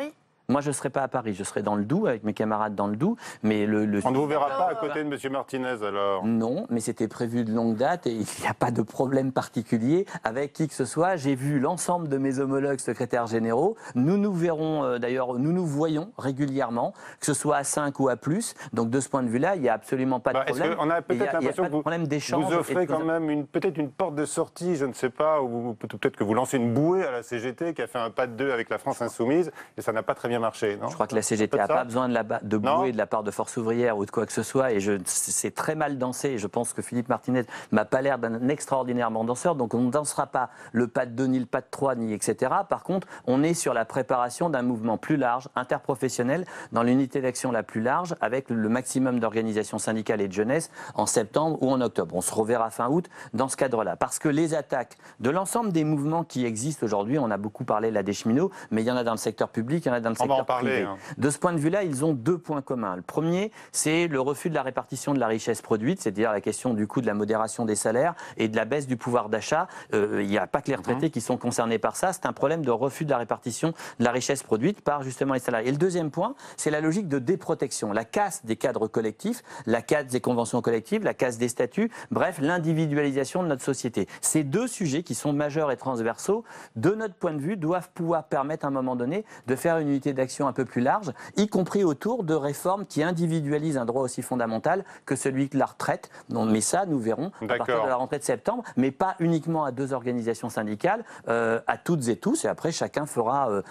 Moi, je ne serai pas à Paris, je serai dans le Doubs, avec mes camarades dans le Doubs. Mais on ne vous verra pas à côté de M. Martinez, alors? Non, mais c'était prévu de longue date et il n'y a pas de problème particulier avec qui que ce soit. J'ai vu l'ensemble de mes homologues secrétaires généraux. Nous nous verrons, d'ailleurs, nous nous voyons régulièrement, que ce soit à 5 ou à plus. Donc, de ce point de vue-là, il n'y a absolument pas de problème. On a peut-être l'impression que vous offrez quand même peut-être une porte de sortie, je ne sais pas, ou peut-être que vous lancez une bouée à la CGT qui a fait un pas de deux avec la France Insoumise et ça n'a pas très bien marché, non? Je crois que la CGT n'a pas besoin de bouée de la part de Force ouvrière ou de quoi que ce soit, et c'est très mal dansé, et je pense que Philippe Martinez m'a pas l'air d'un extraordinaire bon danseur, donc on ne dansera pas le pas de 2, ni le pas de 3, ni etc. Par contre, on est sur la préparation d'un mouvement plus large, interprofessionnel, dans l'unité d'action la plus large, avec le maximum d'organisations syndicales et de jeunesse en septembre ou en octobre. On se reverra fin août dans ce cadre-là, parce que les attaques de l'ensemble des mouvements qui existent aujourd'hui, on a beaucoup parlé là des cheminots, mais il y en a dans le secteur public, il y en a dans le secteur privé. De ce point de vue-là, ils ont 2 points communs. Le premier, c'est le refus de la répartition de la richesse produite, c'est-à-dire la question du coût de la modération des salaires et de la baisse du pouvoir d'achat. Il n'y a pas que les retraités qui sont concernés par ça, c'est un problème de refus de la répartition de la richesse produite par justement les salariés. Et le deuxième point, c'est la logique de déprotection, la casse des cadres collectifs, la casse des conventions collectives, la casse des statuts, bref, l'individualisation de notre société. Ces 2 sujets qui sont majeurs et transversaux, de notre point de vue, doivent pouvoir permettre à un moment donné de faire une unité d'action un peu plus large, y compris autour de réformes qui individualisent un droit aussi fondamental que celui de la retraite. Non, mais ça, nous verrons à partir de la rentrée de septembre, mais pas uniquement à 2 organisations syndicales, à toutes et tous, et après chacun prendra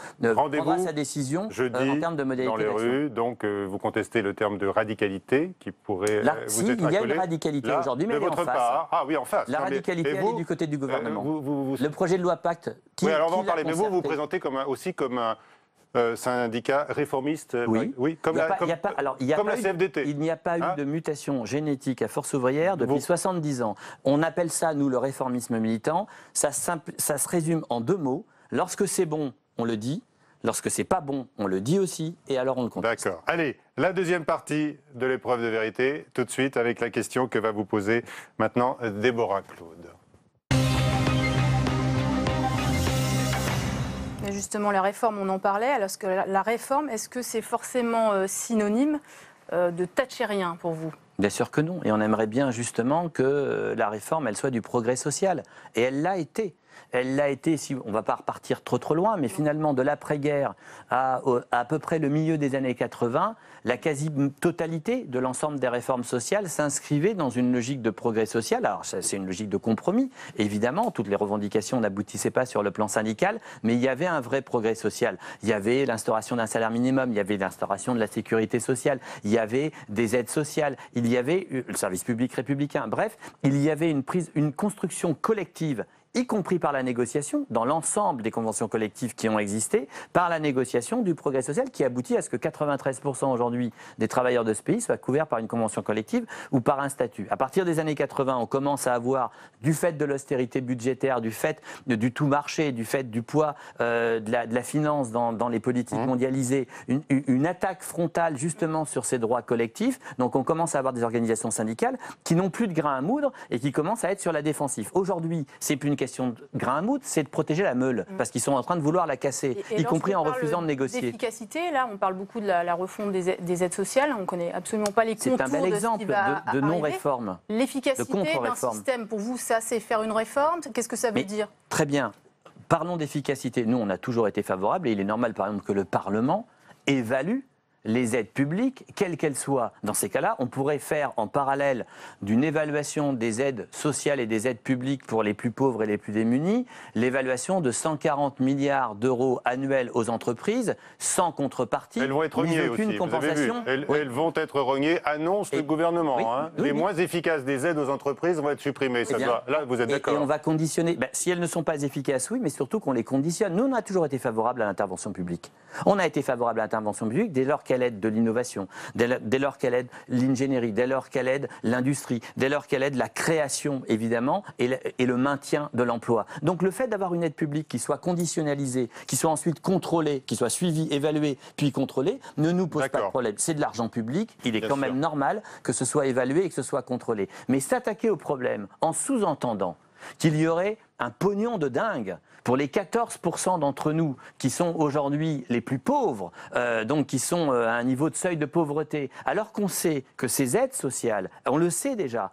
sa décision en termes de modalité dans les rues, donc vous contestez le terme de radicalité qui pourrait vous être il y a une radicalité aujourd'hui, mais elle est en face. Ah oui, en face. La radicalité, elle est du côté du gouvernement. Le projet de loi Pacte, oui, alors on va en parler, mais vous vous présentez aussi comme un syndicat réformiste, comme la CFDT. Il n'y a pas eu de mutation génétique à Force ouvrière depuis 70 ans. On appelle ça, nous, le réformisme militant. Ça se résume en 2 mots. Lorsque c'est bon, on le dit. Lorsque c'est pas bon, on le dit aussi, et alors on le conteste. D'accord. Allez, la deuxième partie de l'épreuve de vérité, tout de suite avec la question que va vous poser maintenant Déborah Claude. Mais justement, la réforme, on en parlait. Alors, la réforme, est-ce que c'est forcément synonyme de thatchérien pour vous? Bien sûr que non. Et on aimerait bien justement que la réforme, elle soit du progrès social. Et elle l'a été. Elle l'a été, si on ne va pas repartir trop loin, mais finalement de l'après-guerre à peu près le milieu des années 80, la quasi-totalité de l'ensemble des réformes sociales s'inscrivait dans une logique de progrès social. Alors c'est une logique de compromis, évidemment, toutes les revendications n'aboutissaient pas sur le plan syndical, mais il y avait un vrai progrès social. Il y avait l'instauration d'un salaire minimum, il y avait l'instauration de la sécurité sociale, il y avait des aides sociales, il y avait le service public républicain, bref, il y avait une construction collective, y compris par la négociation, dans l'ensemble des conventions collectives qui ont existé, par la négociation du progrès social qui aboutit à ce que 93% aujourd'hui des travailleurs de ce pays soient couverts par une convention collective ou par un statut. À partir des années 80, on commence à avoir, du fait de l'austérité budgétaire, du fait du tout marché, du fait du poids de la finance dans les politiques mondialisées, une attaque frontale justement sur ces droits collectifs. Donc on commence à avoir des organisations syndicales qui n'ont plus de grain à moudre et qui commencent à être sur la défensive. Aujourd'hui, c'est plus une question de grain à moudre, c'est de protéger la meule, parce qu'ils sont en train de vouloir la casser, y compris en refusant de négocier. L'efficacité, là, on parle beaucoup de la refonte des aides sociales, on ne connaît absolument pas les contours de ce qui va C'est un bel exemple de non-réforme. L'efficacité d'un système, pour vous, ça, c'est faire une réforme. Qu'est-ce que ça veut dire? Très bien. Parlons d'efficacité. Nous, on a toujours été favorables, et il est normal, par exemple, que le Parlement évalue les aides publiques, quelles qu'elles soient. Dans ces cas-là, on pourrait faire en parallèle d'une évaluation des aides sociales et des aides publiques pour les plus pauvres et les plus démunis, l'évaluation de 140 milliards d'euros annuels aux entreprises, sans contrepartie. Elles vont être rognées aussi, compensation. Elles vont être rognées, annonce le gouvernement. Les moins efficaces des aides aux entreprises vont être supprimées. Là, vous êtes d'accord? Et on va conditionner, si elles ne sont pas efficaces, oui, mais surtout qu'on les conditionne. Nous, on a toujours été favorables à l'intervention publique. On a été favorables à l'intervention publique dès lors qu'elle aide de l'innovation, dès lors qu'elle aide l'ingénierie, dès lors qu'elle aide l'industrie, dès lors qu'elle aide la création, évidemment, et le maintien de l'emploi. Donc le fait d'avoir une aide publique qui soit conditionnalisée, qui soit ensuite contrôlée, qui soit suivie, évaluée, puis contrôlée, ne nous pose pas de problème. C'est de l'argent public, il est quand même normal que ce soit évalué et que ce soit contrôlé. Mais s'attaquer au problème en sous-entendant qu'il y aurait un pognon de dingue pour les 14% d'entre nous qui sont aujourd'hui les plus pauvres, donc qui sont à un niveau de seuil de pauvreté, alors qu'on sait que ces aides sociales, on le sait déjà,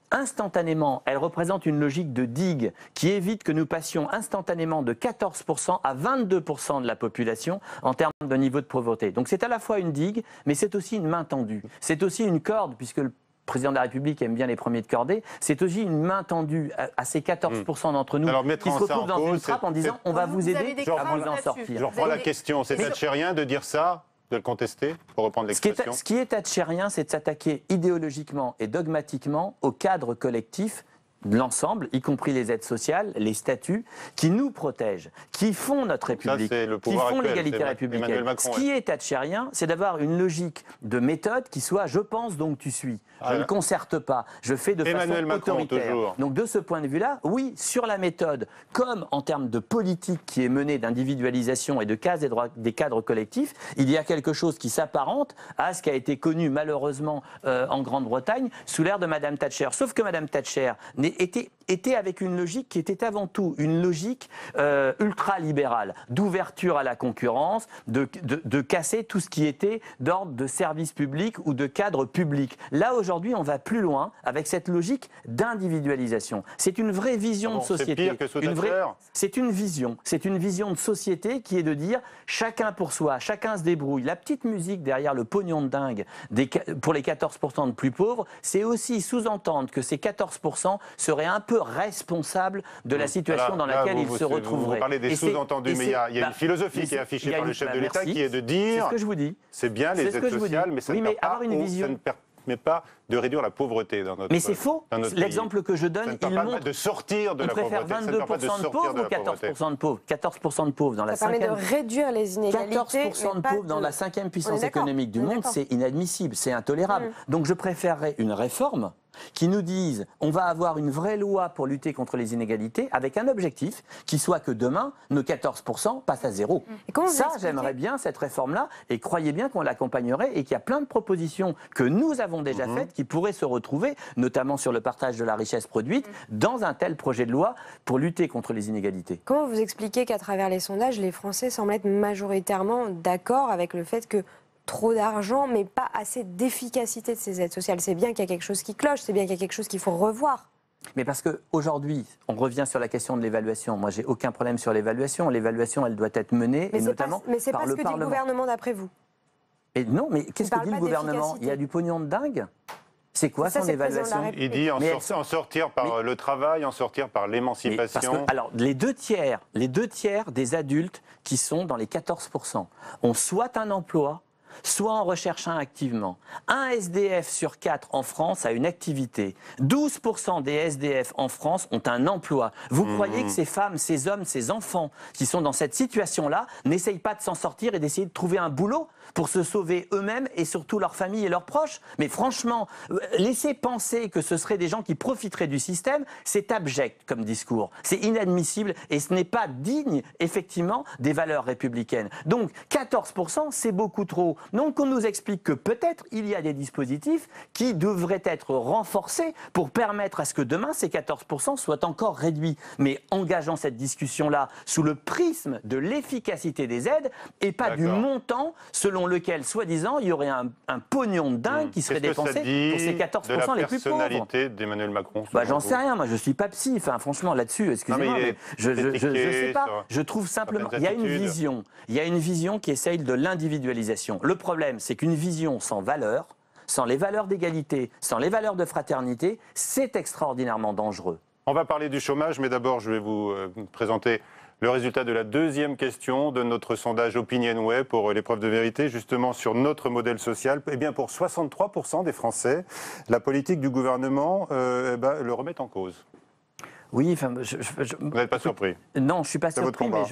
instantanément, elles représentent une logique de digue qui évite que nous passions instantanément de 14% à 22% de la population en termes de niveau de pauvreté. Donc c'est à la fois une digue, mais c'est aussi une main tendue. C'est aussi une corde, puisque président de la République aime bien les premiers de cordée, c'est aussi une main tendue à ces 14% d'entre nous qui se retrouvent dans une trappe en disant on va vous aider à vous en sortir. Je reprends la question, c'est thatchérien de dire ça, de le contester, pour reprendre l'expression. Ce qui est thatchérien, c'est de s'attaquer idéologiquement et dogmatiquement au cadre collectif de l'ensemble, y compris les aides sociales, les statuts, qui nous protègent, qui font notre République, qui font l'égalité républicaine. Ce qui est thatchérien, c'est d'avoir une logique de méthode qui soit « je pense donc tu suis ». Je ne concerte pas, je fais de façon autoritaire. Donc de ce point de vue-là, oui, sur la méthode, comme en termes de politique qui est menée d'individualisation et de casse des cadres collectifs, il y a quelque chose qui s'apparente à ce qui a été connu malheureusement en Grande-Bretagne sous l'ère de Madame Thatcher. Sauf que Madame Thatcher était avec une logique qui était avant tout une logique ultra-libérale, d'ouverture à la concurrence, de casser tout ce qui était d'ordre de service public ou de cadre public. Là, aujourd'hui, on va plus loin avec cette logique d'individualisation. C'est une vraie vision de société. C'est pire que sous Thatcher. C'est une vision de société qui est de dire chacun pour soi, chacun se débrouille. La petite musique derrière le pognon de dingue pour les 14% de plus pauvres, c'est aussi sous-entendre que ces 14% seraient un peu responsables de la situation dans laquelle ils se retrouveraient. Vous parlez des sous-entendus, mais il y a une philosophie qui est affichée par le chef de l'État qui est de dire... C'est ce que je vous dis. C'est bien les aides sociales, mais ça ne permet pas de réduire la pauvreté dans notre pays. Mais c'est faux. L'exemple que je donne, il montre de sortir de la pauvreté. On préfère 22% de pauvres ou 14% de pauvres 14% de pauvres dans la cinquième... Ça permet de réduire les inégalités. 14% de pauvres dans la cinquième puissance économique du monde, c'est inadmissible, c'est intolérable. Donc je préférerais une réforme qui nous dise on va avoir une vraie loi pour lutter contre les inégalités avec un objectif qui soit que demain, nos 14% passent à zéro. Ça, j'aimerais bien cette réforme-là et croyez bien qu'on l'accompagnerait et qu'il y a plein de propositions que nous avons déjà faites qui pourraient se retrouver, notamment sur le partage de la richesse produite, dans un tel projet de loi pour lutter contre les inégalités. Comment vous expliquez qu'à travers les sondages, les Français semblent être majoritairement d'accord avec le fait que trop d'argent, mais pas assez d'efficacité de ces aides sociales? C'est bien qu'il y a quelque chose qui cloche, c'est bien qu'il y a quelque chose qu'il faut revoir. Mais parce qu'aujourd'hui, on revient sur la question de l'évaluation. Moi, j'ai aucun problème sur l'évaluation. L'évaluation, elle doit être menée, et notamment mais c'est par pas le ce que dit Parlement. le gouvernement d'après vous. Et non, mais qu'est-ce que dit le gouvernement? Il y a du pognon de dingue. C'est quoi son évaluation? Il dit en sortir par le travail, en sortir par l'émancipation. Alors, les deux tiers des adultes qui sont dans les 14% ont soit un emploi, soit en recherchant activement. Un SDF sur 4 en France a une activité. 12% des SDF en France ont un emploi. Vous croyez que ces femmes, ces hommes, ces enfants qui sont dans cette situation-là n'essayent pas de s'en sortir et d'essayer de trouver un boulot pour se sauver eux-mêmes et surtout leurs familles et leurs proches? Mais franchement, laisser penser que ce seraient des gens qui profiteraient du système, c'est abject comme discours. C'est inadmissible et ce n'est pas digne, effectivement, des valeurs républicaines. Donc, 14%, c'est beaucoup trop. Donc, on nous explique que peut-être il y a des dispositifs qui devraient être renforcés pour permettre à ce que demain, ces 14% soient encore réduits. Mais engageant cette discussion-là sous le prisme de l'efficacité des aides et pas du montant selon lequel, soi-disant, il y aurait un pognon de dingue qui serait dépensé pour ces 14% les plus pauvres. De la personnalité d'Emmanuel Macron? J'en sais rien, moi je suis pas psy, enfin franchement là-dessus, excusez-moi, mais je sais pas, je trouve simplement, il y a une vision qui essaye de l'individualisation. Le problème, c'est qu'une vision sans valeur, sans les valeurs d'égalité, sans les valeurs de fraternité, c'est extraordinairement dangereux. On va parler du chômage, mais d'abord je vais vous présenter le résultat de la deuxième question de notre sondage OpinionWay pour l'épreuve de vérité, justement sur notre modèle social. Eh bien, pour 63% des Français, la politique du gouvernement le remet en cause. Oui, enfin, vous n'êtes pas surpris? Non, je ne suis pas surpris, mais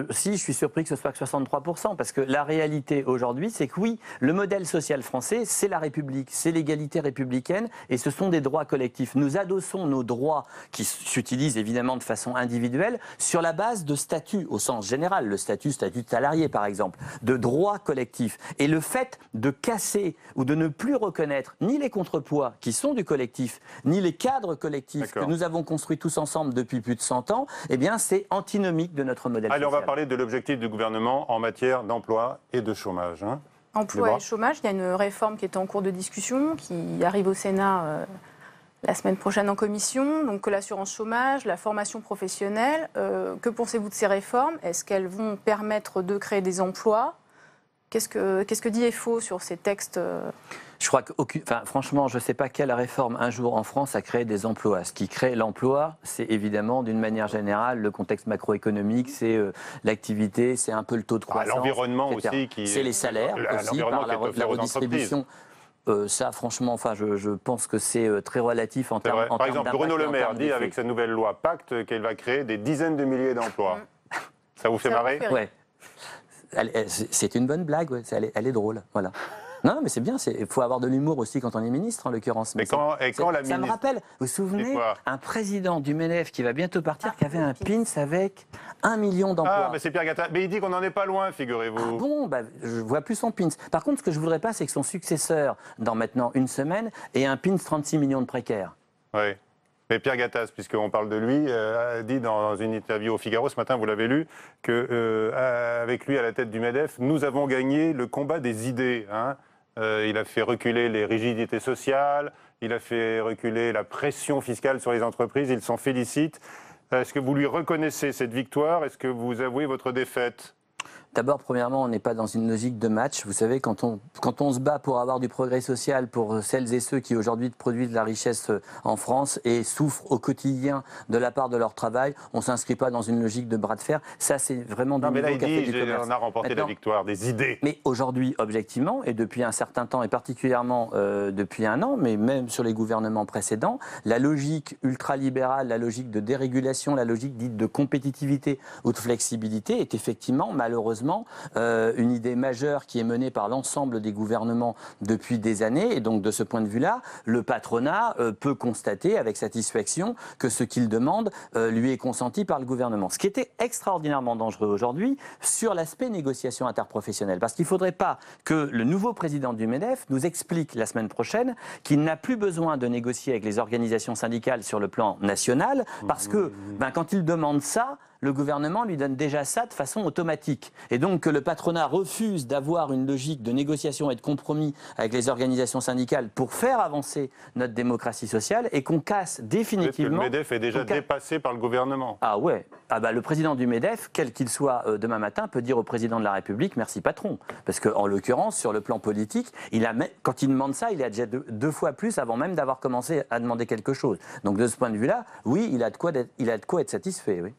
si, je suis surpris que ce soit que 63%, parce que la réalité aujourd'hui, c'est que oui, le modèle social français, c'est la République, c'est l'égalité républicaine, et ce sont des droits collectifs. Nous adossons nos droits, qui s'utilisent évidemment de façon individuelle, sur la base de statuts, au sens général, le statut de salarié par exemple, de droits collectifs. Et le fait de casser ou de ne plus reconnaître ni les contrepoids qui sont du collectif, ni les cadres collectifs que nous avons construits tous ensemble depuis plus de 100 ans, eh bien c'est antinomique de notre modèle social. Allez, on va parler de l'objectif du gouvernement en matière d'emploi et de chômage. Emploi et chômage, il y a une réforme qui est en cours de discussion, qui arrive au Sénat la semaine prochaine en commission, donc l'assurance chômage, la formation professionnelle. Que pensez-vous de ces réformes? Est-ce qu'elles vont permettre de créer des emplois? Qu'est-ce que dit FO sur ces textes Je crois franchement, je ne sais pas quelle réforme un jour en France a créé des emplois. Ce qui crée l'emploi, c'est évidemment d'une manière générale le contexte macroéconomique, c'est l'activité, c'est un peu le taux de croissance. L'environnement aussi. C'est les salaires aussi, par la redistribution. Ça, franchement, je pense que c'est très relatif en termes Par exemple, Bruno Le Maire dit avec sa nouvelle loi Pacte qu'elle va créer des dizaines de milliers d'emplois. Ça vous fait marrer? Ouais. C'est une bonne blague, ouais. Elle est drôle, voilà. Non, mais c'est bien, il faut avoir de l'humour aussi quand on est ministre, en l'occurrence. Mais ça me rappelle, vous vous souvenez, un président du MEDEF qui va bientôt partir, qui avait un pins avec 1 million d'emplois. Ah, mais c'est Pierre Gattaz. Mais il dit qu'on n'en est pas loin, figurez-vous. Ah bon, je vois plus son pins. Par contre, ce que je voudrais pas, c'est que son successeur, dans maintenant une semaine, ait un pins 36 millions de précaires. Oui. Mais Pierre Gattaz, puisqu'on parle de lui, a dit dans une interview au Figaro ce matin, vous l'avez lu, qu'avec lui à la tête du MEDEF, nous avons gagné le combat des idées. Hein. Il a fait reculer les rigidités sociales, il a fait reculer la pression fiscale sur les entreprises, il s'en félicite. Est-ce que vous lui reconnaissez cette victoire? Est-ce que vous avouez votre défaite? D'abord, premièrement, on n'est pas dans une logique de match. Vous savez, quand on se bat pour avoir du progrès social pour celles et ceux qui aujourd'hui produisent de la richesse en France et souffrent au quotidien de la part de leur travail, on ne s'inscrit pas dans une logique de bras de fer. Ça, c'est vraiment du niveau qu'a fait du commerce. On a remporté la victoire des idées. Mais aujourd'hui, objectivement, et depuis un certain temps, et particulièrement depuis un an, mais même sur les gouvernements précédents, la logique ultralibérale, la logique de dérégulation, la logique dite de compétitivité ou de flexibilité est effectivement, malheureusement, une idée majeure qui est menée par l'ensemble des gouvernements depuis des années. Et donc, de ce point de vue-là, le patronat peut constater avec satisfaction que ce qu'il demande lui est consenti par le gouvernement. Ce qui était extraordinairement dangereux aujourd'hui sur l'aspect négociation interprofessionnelle. Parce qu'il ne faudrait pas que le nouveau président du MEDEF nous explique la semaine prochaine qu'il n'a plus besoin de négocier avec les organisations syndicales sur le plan national, parce que quand il demande ça, le gouvernement lui donne déjà ça de façon automatique. Et donc que le patronat refuse d'avoir une logique de négociation et de compromis avec les organisations syndicales pour faire avancer notre démocratie sociale et qu'on casse définitivement... Le MEDEF est déjà dépassé par le gouvernement. Ah ouais. Le président du MEDEF, quel qu'il soit demain matin, peut dire au président de la République « merci patron ». Parce qu'en l'occurrence, sur le plan politique, quand il demande ça, il a déjà deux fois plus avant même d'avoir commencé à demander quelque chose. Donc de ce point de vue-là, oui, il a de quoi être satisfait, oui.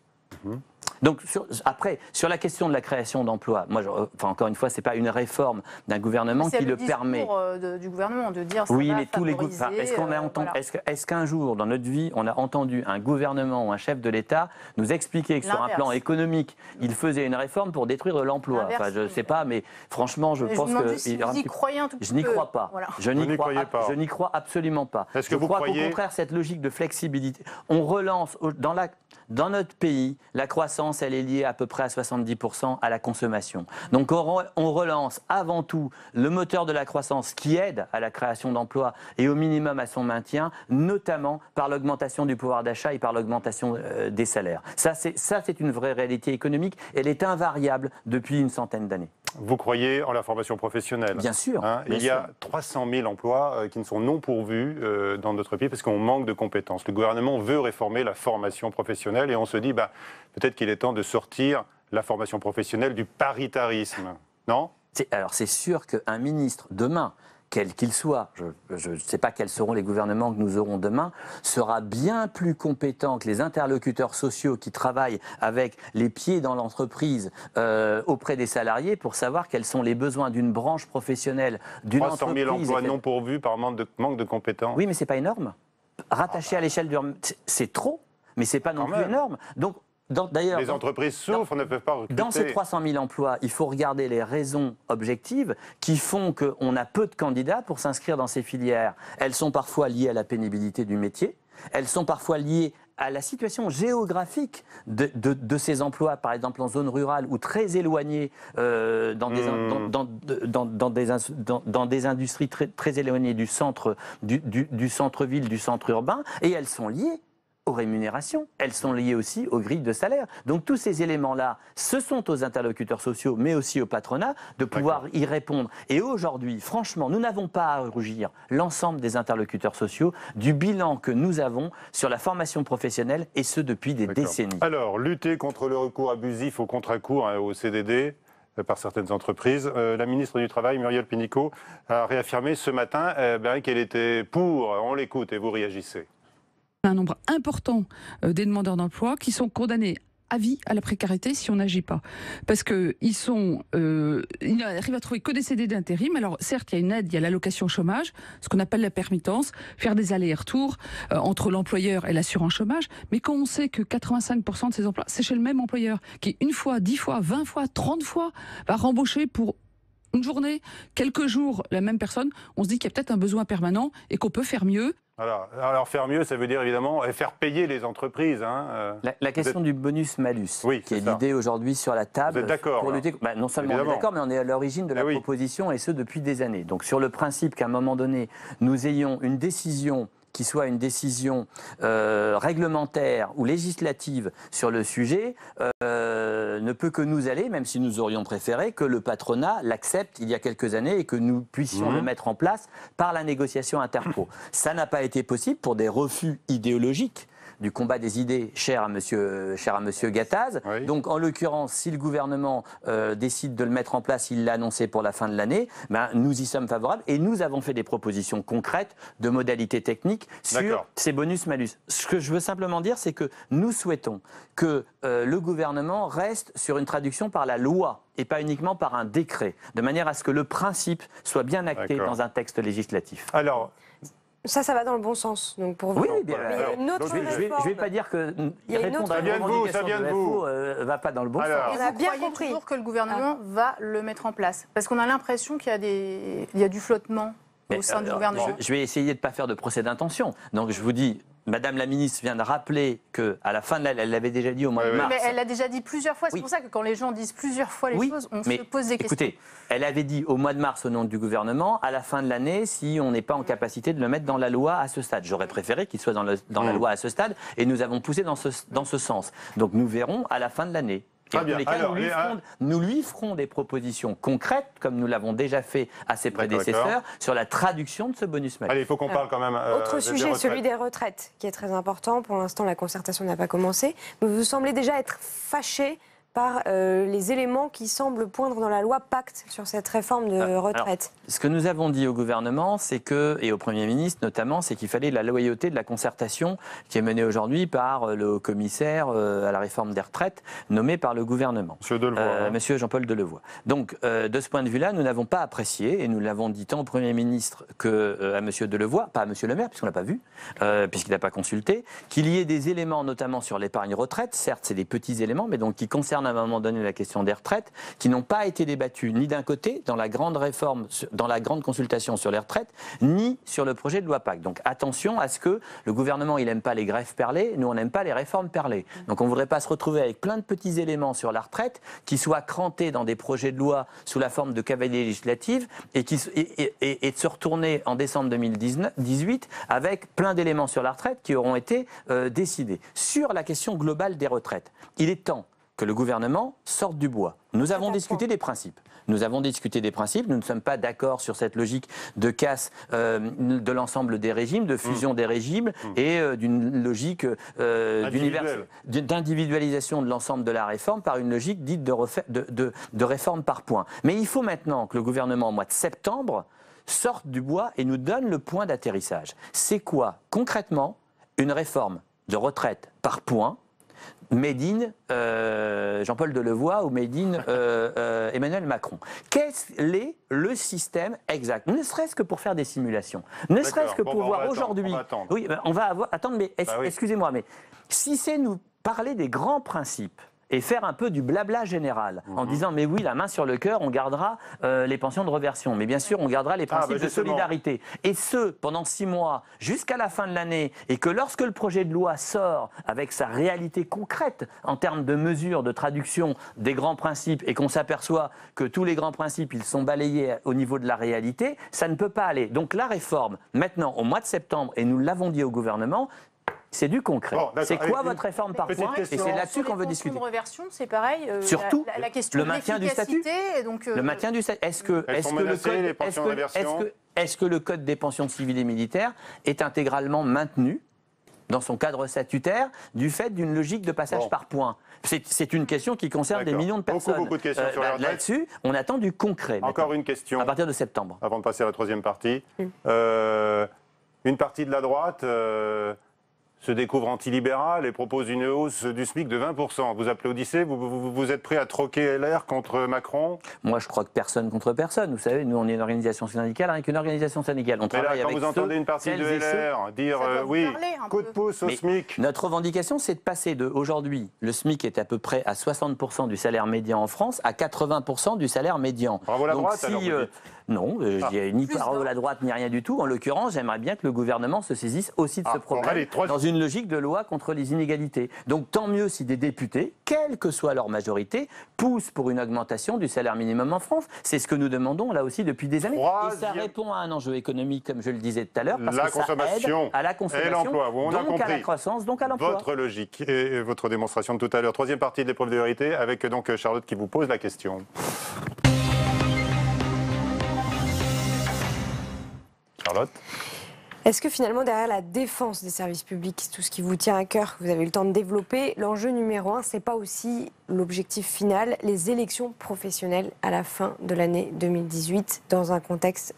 Donc, après, sur la question de la création d'emplois, moi, encore une fois, ce n'est pas une réforme d'un gouvernement qui le permet. C'est du gouvernement de dire ça. Oui, va mais tous les est-ce qu'un jour, dans notre vie, on a entendu un gouvernement ou un chef de l'État nous expliquer que sur un plan économique, il faisait une réforme pour détruire l'emploi? Je ne sais pas, mais franchement, je pense que... vous y croyez un tout petit peu. Je n'y crois pas. Voilà. Je n'y crois absolument pas. Je crois qu'au contraire, cette logique de flexibilité, on relance dans notre pays, la croissance, elle est liée à peu près à 70% à la consommation. Donc on relance avant tout le moteur de la croissance qui aide à la création d'emplois et au minimum à son maintien, notamment par l'augmentation du pouvoir d'achat et par l'augmentation des salaires. Ça, c'est une vraie réalité économique. Elle est invariable depuis une centaine d'années. Vous croyez en la formation professionnelle? Bien sûr. Il y a 300 000 emplois qui ne sont non pourvus dans notre pays parce qu'on manque de compétences. Le gouvernement veut réformer la formation professionnelle et on se dit peut-être qu'il est temps de sortir la formation professionnelle du paritarisme. Non? Alors c'est sûr qu'un ministre demain, quel qu'il soit, je ne sais pas quels seront les gouvernements que nous aurons demain, sera bien plus compétent que les interlocuteurs sociaux qui travaillent avec les pieds dans l'entreprise auprès des salariés pour savoir quels sont les besoins d'une branche professionnelle, d'une entreprise. 300 000 emplois non pourvus par manque de compétences. Oui, mais ce n'est pas énorme. Rattaché à l'échelle du... C'est trop, mais ce n'est pas non plus énorme. Donc, d'ailleurs, les entreprises souffrent, ne peuvent pas recruter. Dans ces 300 000 emplois, il faut regarder les raisons objectives qui font qu'on a peu de candidats pour s'inscrire dans ces filières. Elles sont parfois liées à la pénibilité du métier, elles sont parfois liées à la situation géographique de ces emplois, par exemple en zone rurale ou très éloignés, dans des industries très éloignées du centre-ville, du centre urbain, et elles sont liées aux rémunérations, elles sont liées aussi aux grilles de salaire. Donc tous ces éléments-là, ce sont aux interlocuteurs sociaux, mais aussi au patronat, de pouvoir y répondre. Et aujourd'hui, franchement, nous n'avons pas à rougir, l'ensemble des interlocuteurs sociaux, du bilan que nous avons sur la formation professionnelle, et ce depuis des décennies. Alors, lutter contre le recours abusif au contrat court, au CDD, par certaines entreprises. La ministre du Travail, Muriel Pénicaud, a réaffirmé ce matin qu'elle était pour. On l'écoute et vous réagissez. Un nombre important des demandeurs d'emploi qui sont condamnés à vie à la précarité si on n'agit pas. Parce qu'ils ils n'arrivent à trouver que des CD d'intérim. Alors certes, il y a une aide, il y a l'allocation chômage, ce qu'on appelle la permittence, faire des allers-retours entre l'employeur et l'assurance chômage. Mais quand on sait que 85% de ces emplois, c'est chez le même employeur, qui une fois, 10 fois, 20 fois, 30 fois, va rembaucher pour une journée, quelques jours, la même personne, on se dit qu'il y a peut-être un besoin permanent et qu'on peut faire mieux. Alors faire mieux, ça veut dire évidemment faire payer les entreprises. Hein. La question du bonus-malus, qui est l'idée aujourd'hui sur la table. Vous êtes d'accord pour lutter. Non seulement on est d'accord, mais on est à l'origine de la proposition, et ce depuis des années. Donc sur le principe qu'à un moment donné, nous ayons une décision qui soit une décision réglementaire ou législative sur le sujet, ne peut que nous aller, même si nous aurions préféré que le patronat l'accepte il y a quelques années et que nous puissions le mettre en place par la négociation interpro. Ça n'a pas été possible pour des refus idéologiques du combat des idées cher à monsieur Gattaz. Oui. Donc en l'occurrence, si le gouvernement décide de le mettre en place, il l'a annoncé pour la fin de l'année, nous y sommes favorables et nous avons fait des propositions concrètes de modalités techniques sur ces bonus-malus. Ce que je veux simplement dire, c'est que nous souhaitons que le gouvernement reste sur une traduction par la loi et pas uniquement par un décret, de manière à ce que le principe soit bien acté dans un texte législatif. Alors, ça va dans le bon sens. Donc pour vous. Oui, bien. Je ne vais pas dire que répondre à la revendication de l'AFO ne va pas dans le bon sens. On a bien compris toujours que le gouvernement va le mettre en place. Parce qu'on a l'impression qu'il y a du flottement au sein du gouvernement. Je vais essayer de ne pas faire de procès d'intention. Donc je vous dis, Madame la ministre vient de rappeler qu'à la fin de l'année, elle l'avait déjà dit au mois de mars. Mais elle l'a déjà dit plusieurs fois. C'est pour ça que quand les gens disent plusieurs fois les choses, on se pose des questions. Écoutez, elle avait dit au mois de mars au nom du gouvernement, à la fin de l'année, si on n'est pas en capacité de le mettre dans la loi à ce stade. J'aurais préféré qu'il soit dans la loi à ce stade et nous avons poussé dans ce sens. Donc nous verrons à la fin de l'année. Et en tous les cas, nous lui ferons des propositions concrètes, comme nous l'avons déjà fait à ses prédécesseurs, sur la traduction de ce bonus-malus. Allez, il faut qu'on parle quand même. Autre sujet, celui des retraites, qui est très important. Pour l'instant, la concertation n'a pas commencé. Mais vous semblez déjà être fâché par les éléments qui semblent poindre dans la loi Pacte sur cette réforme de retraite. Alors, ce que nous avons dit au gouvernement, c'est que, et au Premier ministre notamment, c'est qu'il fallait la loyauté de la concertation qui est menée aujourd'hui par le commissaire à la réforme des retraites, nommé par le gouvernement. Monsieur Jean-Paul Delevoye. Donc, de ce point de vue-là, nous n'avons pas apprécié, et nous l'avons dit tant au Premier ministre qu'à Monsieur Delevoye, pas à Monsieur le maire, puisqu'on ne l'a pas vu, puisqu'il n'a pas consulté, qu'il y ait des éléments, notamment sur l'épargne retraite, certes c'est des petits éléments, mais donc qui concernent à un moment donné la question des retraites, qui n'ont pas été débattus ni d'un côté dans la grande réforme, dans la grande consultation sur les retraites, ni sur le projet de loi Pacte. Donc attention à ce que le gouvernement, il n'aime pas les greffes perlées, nous on n'aime pas les réformes perlées. Donc on ne voudrait pas se retrouver avec plein de petits éléments sur la retraite qui soient crantés dans des projets de loi sous la forme de cavaliers législatifs et de se retourner en décembre 2018 avec plein d'éléments sur la retraite qui auront été décidés. Sur la question globale des retraites, il est temps que le gouvernement sorte du bois. Nous avons discuté des principes. Nous ne sommes pas d'accord sur cette logique de casse de l'ensemble des régimes, de fusion des régimes et d'une logique d'individualisation de l'ensemble de la réforme par une logique dite de réforme par points. Mais il faut maintenant que le gouvernement, au mois de septembre, sorte du bois et nous donne le point d'atterrissage. C'est quoi, concrètement, une réforme de retraite par points made in Jean-Paul Delevoye ou made in Emmanuel Macron. Quel est le système exact? Ne serait-ce que pour faire des simulations. Ne serait-ce que pour voir aujourd'hui... Oui, on va attendre, mais excusez-moi, mais si c'est nous parler des grands principes et faire un peu du blabla général en disant mais oui, la main sur le cœur, on gardera les pensions de réversion, mais bien sûr on gardera les principes de solidarité, et ce pendant 6 mois jusqu'à la fin de l'année, et que lorsque le projet de loi sort avec sa réalité concrète en termes de mesures, de traduction des grands principes, et qu'on s'aperçoit que tous les grands principes ils sont balayés au niveau de la réalité, ça ne peut pas aller. Donc la réforme maintenant au mois de septembre, et nous l'avons dit au gouvernement, c'est du concret. C'est quoi votre réforme par points? Et c'est là-dessus qu'on veut discuter. De réversion, c'est pareil. Surtout, la question le maintien du statut. Le maintien du statut. Est-ce que le code des pensions civiles et militaires est intégralement maintenu dans son cadre statutaire du fait d'une logique de passage par points. C'est une question qui concerne des millions de personnes. Beaucoup de questions sur les retraites. Là-dessus, on attend du concret. Encore une question. À partir de septembre. Avant de passer à la troisième partie. Une partie de la droite se découvre antilibérale et propose une hausse du SMIC de 20%. Vous applaudissez, vous êtes prêt à troquer LR contre Macron? Moi, je crois que personne contre personne. Vous savez, nous, on est une organisation syndicale avec une organisation syndicale. On travaille quand avec vous entendez une partie de LR dire oui, coup de pouce au SMIC. Notre revendication, c'est de passer de, aujourd'hui, le SMIC est à peu près à 60% du salaire médian en France, à 80% du salaire médian. Bravo la droite, alors vous dites. Non, je dis ni par la droite ni rien du tout. En l'occurrence, j'aimerais bien que le gouvernement se saisisse aussi de ce problème dans une logique de loi contre les inégalités. Donc tant mieux si des députés, quelle que soit leur majorité, poussent pour une augmentation du salaire minimum en France. C'est ce que nous demandons là aussi depuis des années. Et ça répond à un enjeu économique, comme je le disais tout à l'heure, parce que ça aide à la consommation, et l'emploi. Donc à la croissance, donc à l'emploi. Votre logique et votre démonstration de tout à l'heure. Troisième partie de l'épreuve de vérité, avec donc Charlotte qui vous pose la question. Charlotte. Est-ce que finalement, derrière la défense des services publics, tout ce qui vous tient à cœur, que vous avez eu le temps de développer, l'enjeu numéro 1, c'est pas aussi l'objectif final, les élections professionnelles à la fin de l'année 2018, dans un contexte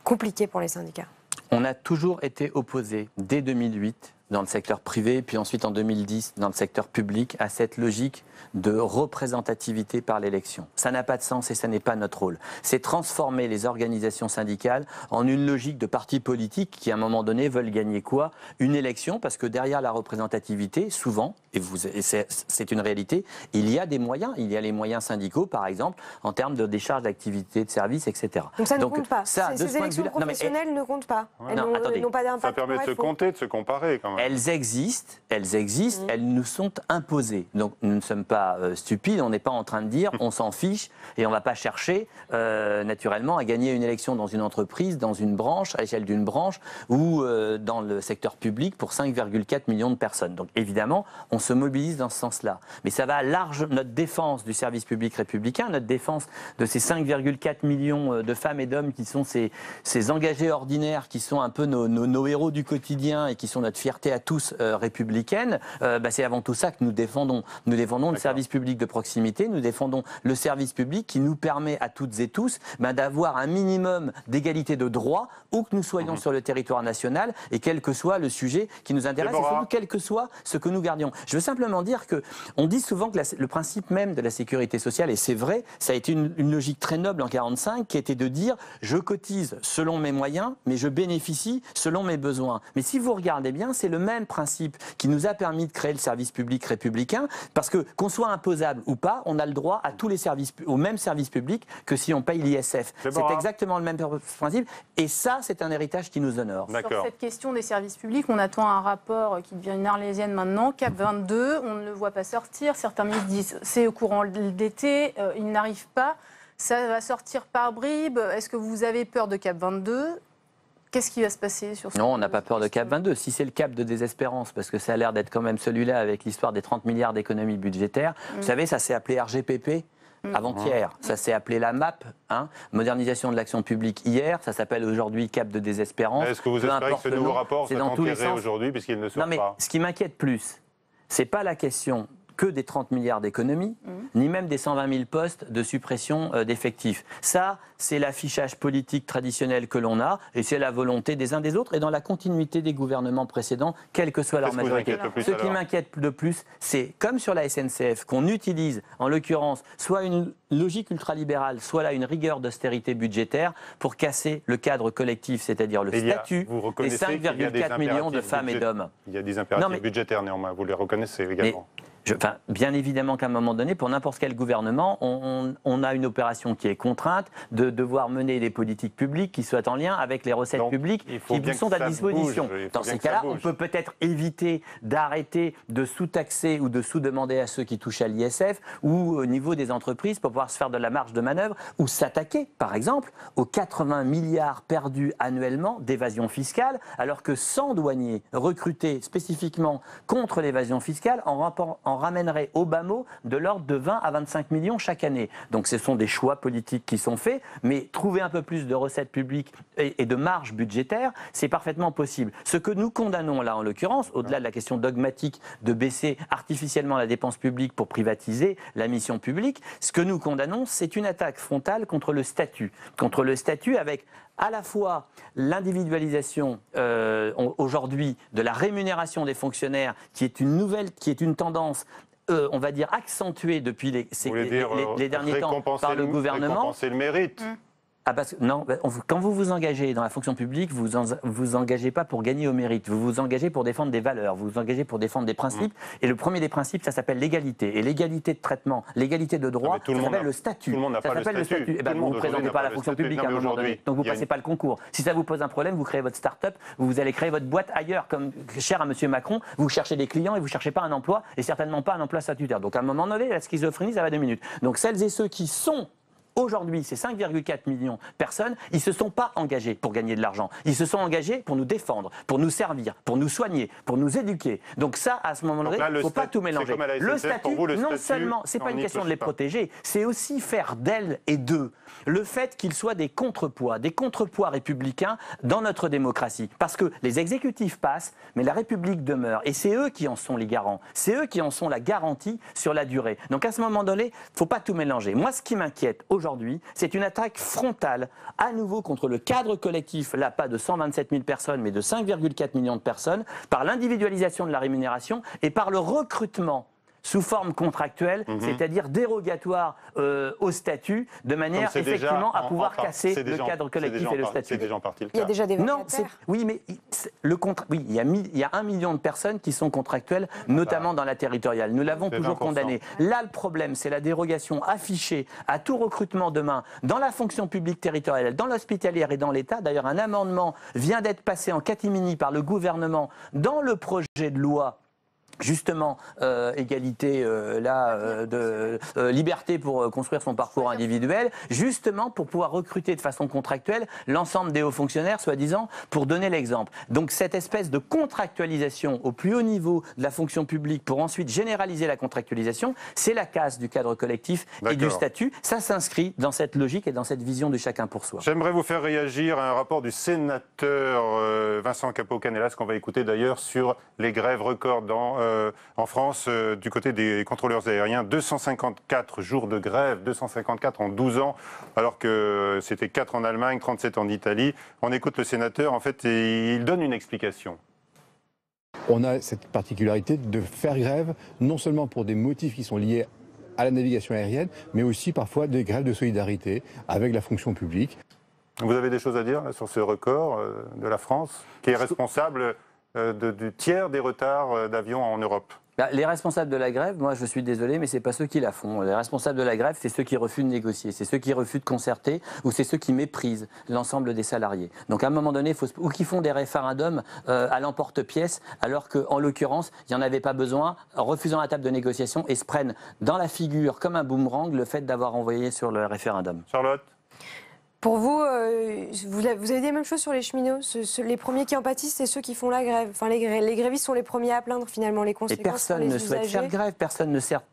compliqué pour les syndicats? On a toujours été opposés, dès 2008, dans le secteur privé, puis ensuite en 2010 dans le secteur public, à cette logique de représentativité par l'élection. Ça n'a pas de sens et ça n'est pas notre rôle. C'est transformer les organisations syndicales en une logique de partis politiques qui, à un moment donné, veulent gagner quoi? Une élection, parce que derrière la représentativité, souvent, et c'est une réalité, il y a des moyens. Il y a les moyens syndicaux, par exemple, en termes de décharge d'activité, de services, etc. Donc ça ne compte pas. Ces élections professionnelles ne comptent pas. Elles n'ont pas d'impact. Ça permet de se compter, de se comparer quand même. Elles existent, elles nous sont imposées. Donc nous ne sommes pas stupides, on n'est pas en train de dire on s'en fiche et on ne va pas chercher naturellement à gagner une élection dans une entreprise, dans une branche, à l'échelle d'une branche ou dans le secteur public pour 5,4 millions de personnes. Donc évidemment, on se mobilise dans ce sens-là. Mais ça va notre défense du service public républicain, notre défense de ces 5,4 millions de femmes et d'hommes qui sont ces engagés ordinaires, qui sont un peu nos héros du quotidien et qui sont notre fierté à tous républicaine, c'est avant tout ça que nous défendons. Nous défendons le service public de proximité, nous défendons le service public qui nous permet à toutes et tous d'avoir un minimum d'égalité de droits où que nous soyons sur le territoire national et quel que soit le sujet qui nous intéresse et surtout quel que soit ce que nous gardions. Je veux simplement dire qu'on dit souvent que le principe même de la sécurité sociale, et c'est vrai, ça a été une logique très noble en 1945 qui était de dire je cotise selon mes moyens mais je bénéficie selon mes besoins. Mais si vous regardez bien, c'est le même principe qui nous a permis de créer le service public républicain parce que qu'on soit imposable ou pas, on a le droit à tous les services, au même service public que si on paye l'ISF. C'est exactement le même principe et ça, c'est un héritage qui nous honore. Sur cette question des services publics, on attend un rapport qui devient une arlésienne maintenant, CAP 22, on ne le voit pas sortir. Certains ministres disent c'est au courant d'été, il n'arrive pas. Ça va sortir par bribes. Est-ce que vous avez peur de CAP 22 ? Qu'est-ce qui va se passer sur ce Non, on n'a pas peur de CAP 22. Si c'est le cap de désespérance, parce que ça a l'air d'être quand même celui-là avec l'histoire des 30 milliards d'économies budgétaires, vous savez, ça s'est appelé RGPP avant-hier. Ça s'est appelé la MAP, modernisation de l'action publique hier. Ça s'appelle aujourd'hui cap de désespérance. Est-ce que vous espérez que ce nouveau rapport soit enterré aujourd'hui puisqu'il ne sort pas ? Non, mais ce qui m'inquiète plus, c'est pas la question que des 30 milliards d'économies, ni même des 120 000 postes de suppression d'effectifs. Ça, c'est l'affichage politique traditionnel que l'on a, et c'est la volonté des uns des autres, et dans la continuité des gouvernements précédents, quelle que soit leur majorité. Ce qui m'inquiète le plus, c'est, comme sur la SNCF, qu'on utilise, en l'occurrence, soit une logique ultralibérale, soit là une rigueur d'austérité budgétaire, pour casser le cadre collectif, c'est-à-dire le statut des 5,4 millions de femmes et d'hommes. Il y a des impératifs budgétaires néanmoins, vous les reconnaissez également. Bien évidemment qu'à un moment donné, pour n'importe quel gouvernement, on a une opération qui est contrainte de devoir mener des politiques publiques qui soient en lien avec les recettes publiques qui vous sont à disposition. Dans ces cas-là, on peut peut-être éviter d'arrêter de sous-taxer ou de sous-demander à ceux qui touchent à l'ISF ou au niveau des entreprises pour pouvoir se faire de la marge de manœuvre ou s'attaquer, par exemple, aux 80 milliards perdus annuellement d'évasion fiscale, alors que 100 douaniers recrutés spécifiquement contre l'évasion fiscale en en ramènerait au bas mot de l'ordre de 20 à 25 millions chaque année. Donc ce sont des choix politiques qui sont faits, mais trouver un peu plus de recettes publiques et de marge budgétaire, c'est parfaitement possible. Ce que nous condamnons là, en l'occurrence, au-delà de la question dogmatique de baisser artificiellement la dépense publique pour privatiser la mission publique, ce que nous condamnons, c'est une attaque frontale contre le statut avec à la fois l'individualisation aujourd'hui de la rémunération des fonctionnaires, qui est une tendance on va dire accentuée depuis les derniers temps par le gouvernement. Récompenser le mérite. Ah parce que, non, quand vous vous engagez dans la fonction publique, vous vous engagez pas pour gagner au mérite, vous vous engagez pour défendre des valeurs, vous vous engagez pour défendre des principes, et le premier des principes, ça s'appelle l'égalité, et l'égalité de traitement, l'égalité de droit, ça s'appelle le statut. Tout le monde n'a pas le statut. Eh ben, vous ne vous présentez pas à la fonction publique à un moment donné, donc vous ne passez pas le concours. Si ça vous pose un problème, vous créez votre start-up, vous allez créer votre boîte ailleurs, comme cher à M. Macron, vous cherchez des clients et vous ne cherchez pas un emploi, et certainement pas un emploi statutaire. Donc à un moment donné, la schizophrénie, ça va 2 minutes. Donc celles et ceux qui sont aujourd'hui, ces 5,4 millions de personnes, ils ne se sont pas engagés pour gagner de l'argent. Ils se sont engagés pour nous défendre, pour nous servir, pour nous soigner, pour nous éduquer. Donc ça, à ce moment-là, il ne faut pas tout mélanger. Le statut, non seulement, ce n'est pas une question de les protéger, c'est aussi faire d'elles et d'eux le fait qu'ils soient des contrepoids républicains dans notre démocratie. Parce que les exécutifs passent, mais la République demeure. Et c'est eux qui en sont les garants. C'est eux qui en sont la garantie sur la durée. Donc à ce moment donné, il ne faut pas tout mélanger. Moi, ce qui m'inquiète aujourd'hui, c'est une attaque frontale, à nouveau contre le cadre collectif, là pas de 127 000 personnes, mais de 5,4 millions de personnes, par l'individualisation de la rémunération et par le recrutement sous forme contractuelle, c'est-à-dire dérogatoire au statut, de manière effectivement à pouvoir casser le cadre collectif et le statut. C'est déjà en partie le cas. Il y a déjà des non, oui, mais il y a 1 million de personnes qui sont contractuelles, notamment dans la territoriale. Nous l'avons toujours condamné. Là, le problème, c'est la dérogation affichée à tout recrutement demain dans la fonction publique territoriale, dans l'hospitalière et dans l'État. D'ailleurs, un amendement vient d'être passé en catimini par le gouvernement dans le projet de loi. Justement, égalité, liberté pour construire son parcours individuel, justement pour pouvoir recruter de façon contractuelle l'ensemble des hauts fonctionnaires, soi-disant, pour donner l'exemple. Donc cette espèce de contractualisation au plus haut niveau de la fonction publique pour ensuite généraliser la contractualisation, c'est la casse du cadre collectif et du statut. Ça s'inscrit dans cette logique et dans cette vision du chacun pour soi. J'aimerais vous faire réagir à un rapport du sénateur Vincent Capo-Canelas, qu'on va écouter d'ailleurs, sur les grèves records en France, du côté des contrôleurs aériens, 254 jours de grève, 254 en 12 ans, alors que c'était 4 en Allemagne, 37 en Italie. On écoute le sénateur, en fait, et il donne une explication. On a cette particularité de faire grève, non seulement pour des motifs qui sont liés à la navigation aérienne, mais aussi parfois des grèves de solidarité avec la fonction publique. Vous avez des choses à dire là, sur ce record de la France, qui est responsable du tiers des retards d'avions en Europe? Les responsables de la grève, moi je suis désolé, mais ce n'est pas ceux qui la font. Les responsables de la grève, c'est ceux qui refusent de négocier, c'est ceux qui refusent de concerter, ou c'est ceux qui méprisent l'ensemble des salariés. Donc à un moment donné, ou qui font des référendums à l'emporte-pièce, alors qu'en l'occurrence, il n'y en avait pas besoin, en refusant la table de négociation, et se prennent dans la figure, comme un boomerang, le fait d'avoir envoyé sur le référendum. Charlotte? Pour vous, vous avez dit la même chose sur les cheminots. Les premiers qui en pâtissent, c'est ceux qui font la grève. Enfin, les grévistes sont les premiers à plaindre finalement les conséquences. Et personne ne souhaite faire grève, personne ne souhaite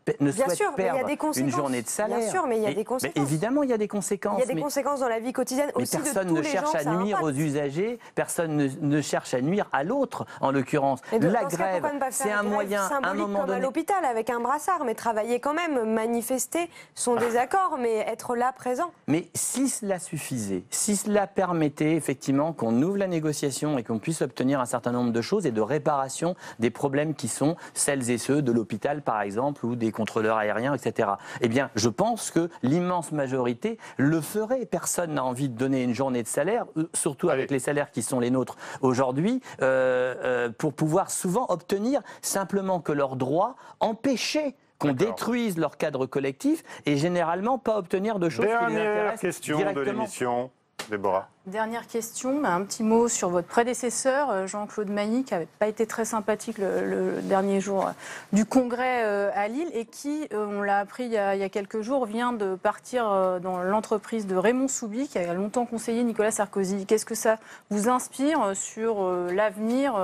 perdre une journée de salaire. Bien sûr, mais il y a des conséquences. Mais évidemment, il y a des conséquences. Il y a des conséquences dans la vie quotidienne aussi. Mais personne ne cherche à nuire aux usagers, personne ne cherche à nuire à l'autre, en l'occurrence. La grève, c'est un moyen, à un moment donné. À l'hôpital avec un brassard, mais travailler quand même, manifester son désaccord, mais être là présent. Mais si cela suffisait, si cela permettait effectivement qu'on ouvre la négociation et qu'on puisse obtenir un certain nombre de choses et de réparation des problèmes qui sont celles et ceux de l'hôpital par exemple ou des contrôleurs aériens, etc. Eh bien, je pense que l'immense majorité le ferait. Personne n'a envie de donner une journée de salaire, surtout avec les salaires qui sont les nôtres aujourd'hui, pour pouvoir souvent obtenir simplement que leurs droits empêchaient qu'on détruise leur cadre collectif et généralement pas obtenir de choses qui les intéressent. Dernière question de l'émission, Déborah. Dernière question, un petit mot sur votre prédécesseur, Jean-Claude Mailly, qui n'avait pas été très sympathique le dernier jour du Congrès à Lille et qui, on l'a appris il y a quelques jours, vient de partir dans l'entreprise de Raymond Soubi, qui a longtemps conseillé Nicolas Sarkozy. Qu'est-ce que ça vous inspire sur l'avenir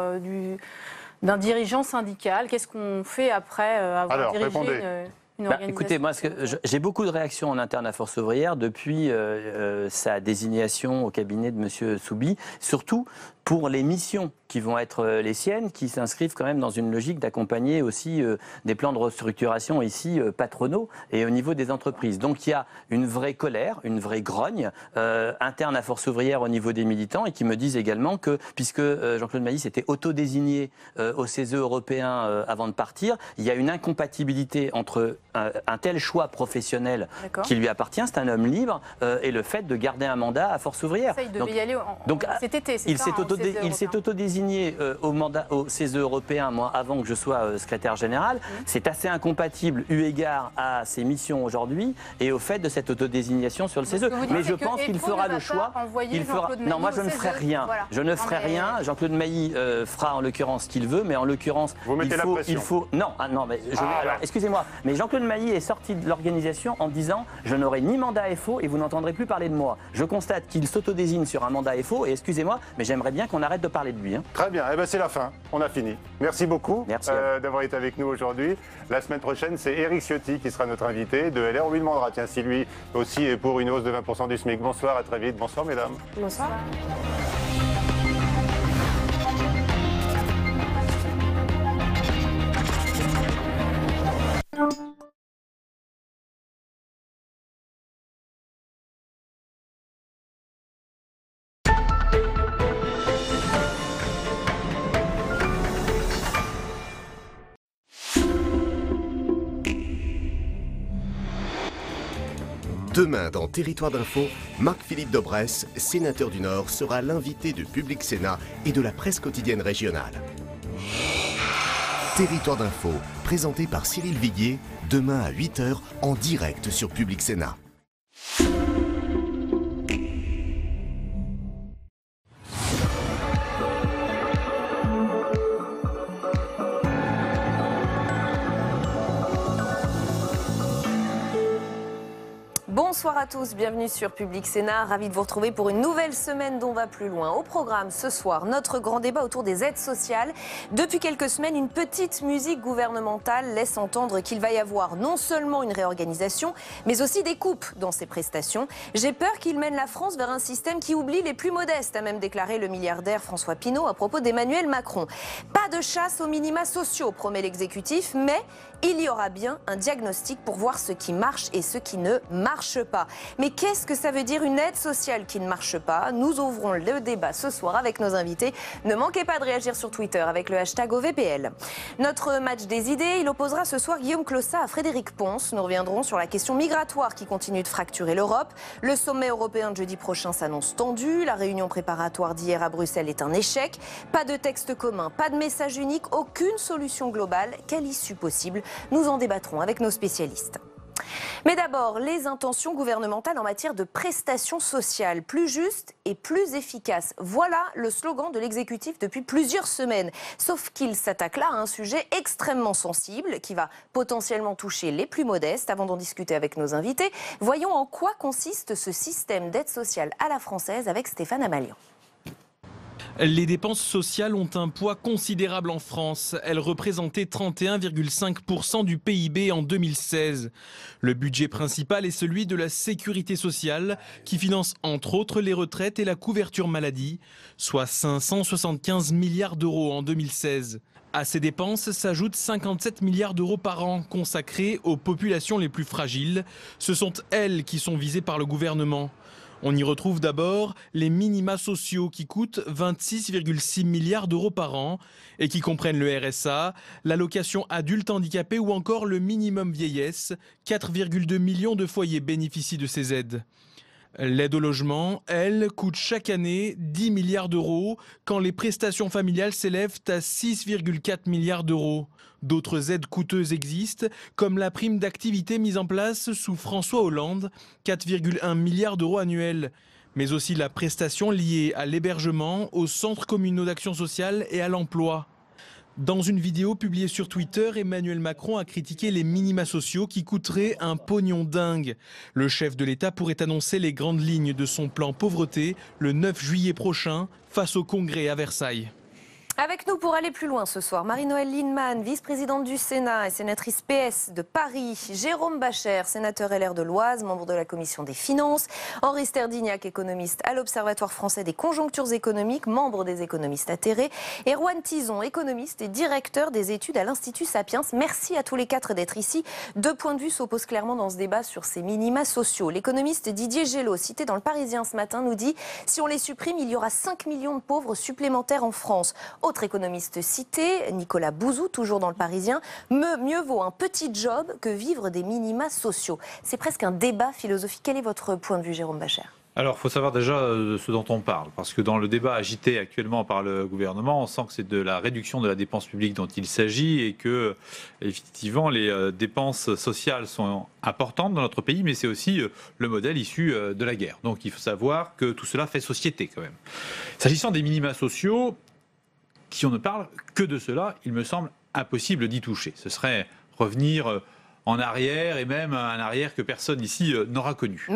d'un dirigeant syndical. Qu'est-ce qu'on fait après avoir dirigé une organisation? Écoutez, moi, j'ai beaucoup de réactions en interne à Force ouvrière depuis sa désignation au cabinet de M. Soubi, surtout pour les missions qui vont être les siennes, qui s'inscrivent quand même dans une logique d'accompagner aussi des plans de restructuration ici patronaux et au niveau des entreprises. Donc il y a une vraie colère, une vraie grogne interne à Force ouvrière au niveau des militants et qui me disent également que, puisque Jean-Claude Mailly s'était autodésigné au CESE européen avant de partir, il y a une incompatibilité entre un tel choix professionnel qui lui appartient, c'est un homme libre, et le fait de garder un mandat à Force ouvrière. Ça, il devait y aller cet été, c'est ça? Il s'est autodésigné au CESE européen, moi, avant que je sois secrétaire général. C'est assez incompatible eu égard à ses missions aujourd'hui et au fait de cette autodésignation sur le CESE. Mais je pense qu'il fera le choix. Non, moi je ne ferai rien. Voilà. Je ne ferai rien. Jean-Claude Mailly fera en l'occurrence ce qu'il veut, mais en l'occurrence, il faut. Non, mais alors, excusez-moi, mais Jean-Claude Mailly est sorti de l'organisation en disant je n'aurai ni mandat FO et vous n'entendrez plus parler de moi. Je constate qu'il s'autodésigne sur un mandat FO et excusez-moi, mais j'aimerais bien qu'on arrête de parler de lui. Très bien, c'est la fin, on a fini. Merci beaucoup d'avoir été avec nous aujourd'hui. La semaine prochaine, c'est Éric Ciotti qui sera notre invité de LR. On lui demandera, tiens, si lui aussi est pour une hausse de 20% du SMIC. Bonsoir, à très vite. Bonsoir, mesdames. Bonsoir. Demain, dans Territoire d'Info, Marc-Philippe Daubresse, sénateur du Nord, sera l'invité de Public Sénat et de la presse quotidienne régionale. Territoire d'Info, présenté par Cyril Viguier, demain à 8h en direct sur Public Sénat. Bonsoir à tous, bienvenue sur Public Sénat, ravi de vous retrouver pour une nouvelle semaine d'On va plus loin. Au programme ce soir, notre grand débat autour des aides sociales. Depuis quelques semaines, une petite musique gouvernementale laisse entendre qu'il va y avoir non seulement une réorganisation, mais aussi des coupes dans ces prestations. J'ai peur qu'il mène la France vers un système qui oublie les plus modestes, a même déclaré le milliardaire François Pinault à propos d'Emmanuel Macron. Pas de chasse aux minima sociaux, promet l'exécutif, mais il y aura bien un diagnostic pour voir ce qui marche et ce qui ne marche pas. Mais qu'est-ce que ça veut dire une aide sociale qui ne marche pas? Nous ouvrons le débat ce soir avec nos invités. Ne manquez pas de réagir sur Twitter avec le hashtag OVPL. Notre match des idées, il opposera ce soir Guillaume Clossat à Frédéric Pons. Nous reviendrons sur la question migratoire qui continue de fracturer l'Europe. Le sommet européen de jeudi prochain s'annonce tendu. La réunion préparatoire d'hier à Bruxelles est un échec. Pas de texte commun, pas de message unique, aucune solution globale. Quelle issue possible? Nous en débattrons avec nos spécialistes. Mais d'abord, les intentions gouvernementales en matière de prestations sociales, plus justes et plus efficaces. Voilà le slogan de l'exécutif depuis plusieurs semaines. Sauf qu'il s'attaque là à un sujet extrêmement sensible qui va potentiellement toucher les plus modestes. Avant d'en discuter avec nos invités, voyons en quoi consiste ce système d'aide sociale à la française avec Stéphane Amalian. Les dépenses sociales ont un poids considérable en France. Elles représentaient 31,5% du PIB en 2016. Le budget principal est celui de la sécurité sociale, qui finance entre autres les retraites et la couverture maladie, soit 575 milliards d'euros en 2016. À ces dépenses s'ajoutent 57 milliards d'euros par an consacrés aux populations les plus fragiles. Ce sont elles qui sont visées par le gouvernement. On y retrouve d'abord les minima sociaux qui coûtent 26,6 milliards d'euros par an et qui comprennent le RSA, l'allocation adulte handicapé ou encore le minimum vieillesse. 4,2 millions de foyers bénéficient de ces aides. L'aide au logement, elle, coûte chaque année 10 milliards d'euros quand les prestations familiales s'élèvent à 6,4 milliards d'euros. D'autres aides coûteuses existent, comme la prime d'activité mise en place sous François Hollande, 4,1 milliards d'euros annuels. Mais aussi la prestation liée à l'hébergement, aux centres communaux d'action sociale et à l'emploi. Dans une vidéo publiée sur Twitter, Emmanuel Macron a critiqué les minima sociaux qui coûteraient un pognon dingue. Le chef de l'État pourrait annoncer les grandes lignes de son plan pauvreté le 9 juillet prochain face au Congrès à Versailles. Avec nous pour aller plus loin ce soir, Marie-Noëlle Lienemann, vice-présidente du Sénat et sénatrice PS de Paris, Jérôme Bacher, sénateur LR de l'Oise, membre de la Commission des Finances, Henri Sterdignac, économiste à l'Observatoire français des conjonctures économiques, membre des économistes atterrés, et Erwan Tison, économiste et directeur des études à l'Institut Sapiens. Merci à tous les quatre d'être ici. Deux points de vue s'opposent clairement dans ce débat sur ces minima sociaux. L'économiste Didier Gelot, cité dans le Parisien ce matin, nous dit « Si on les supprime, il y aura 5 millions de pauvres supplémentaires en France ». Autre économiste cité, Nicolas Bouzou, toujours dans le Parisien, mieux vaut un petit job que vivre des minima sociaux. C'est presque un débat philosophique. Quel est votre point de vue, Jérôme Bacher ? Alors, il faut savoir déjà ce dont on parle, parce que dans le débat agité actuellement par le gouvernement, on sent que c'est de la réduction de la dépense publique dont il s'agit et que, effectivement, les dépenses sociales sont importantes dans notre pays, mais c'est aussi le modèle issu de la guerre. Donc, il faut savoir que tout cela fait société, quand même. S'agissant des minima sociaux, si on ne parle que de cela, il me semble impossible d'y toucher. Ce serait revenir en arrière, et même un arrière que personne ici n'aura connu.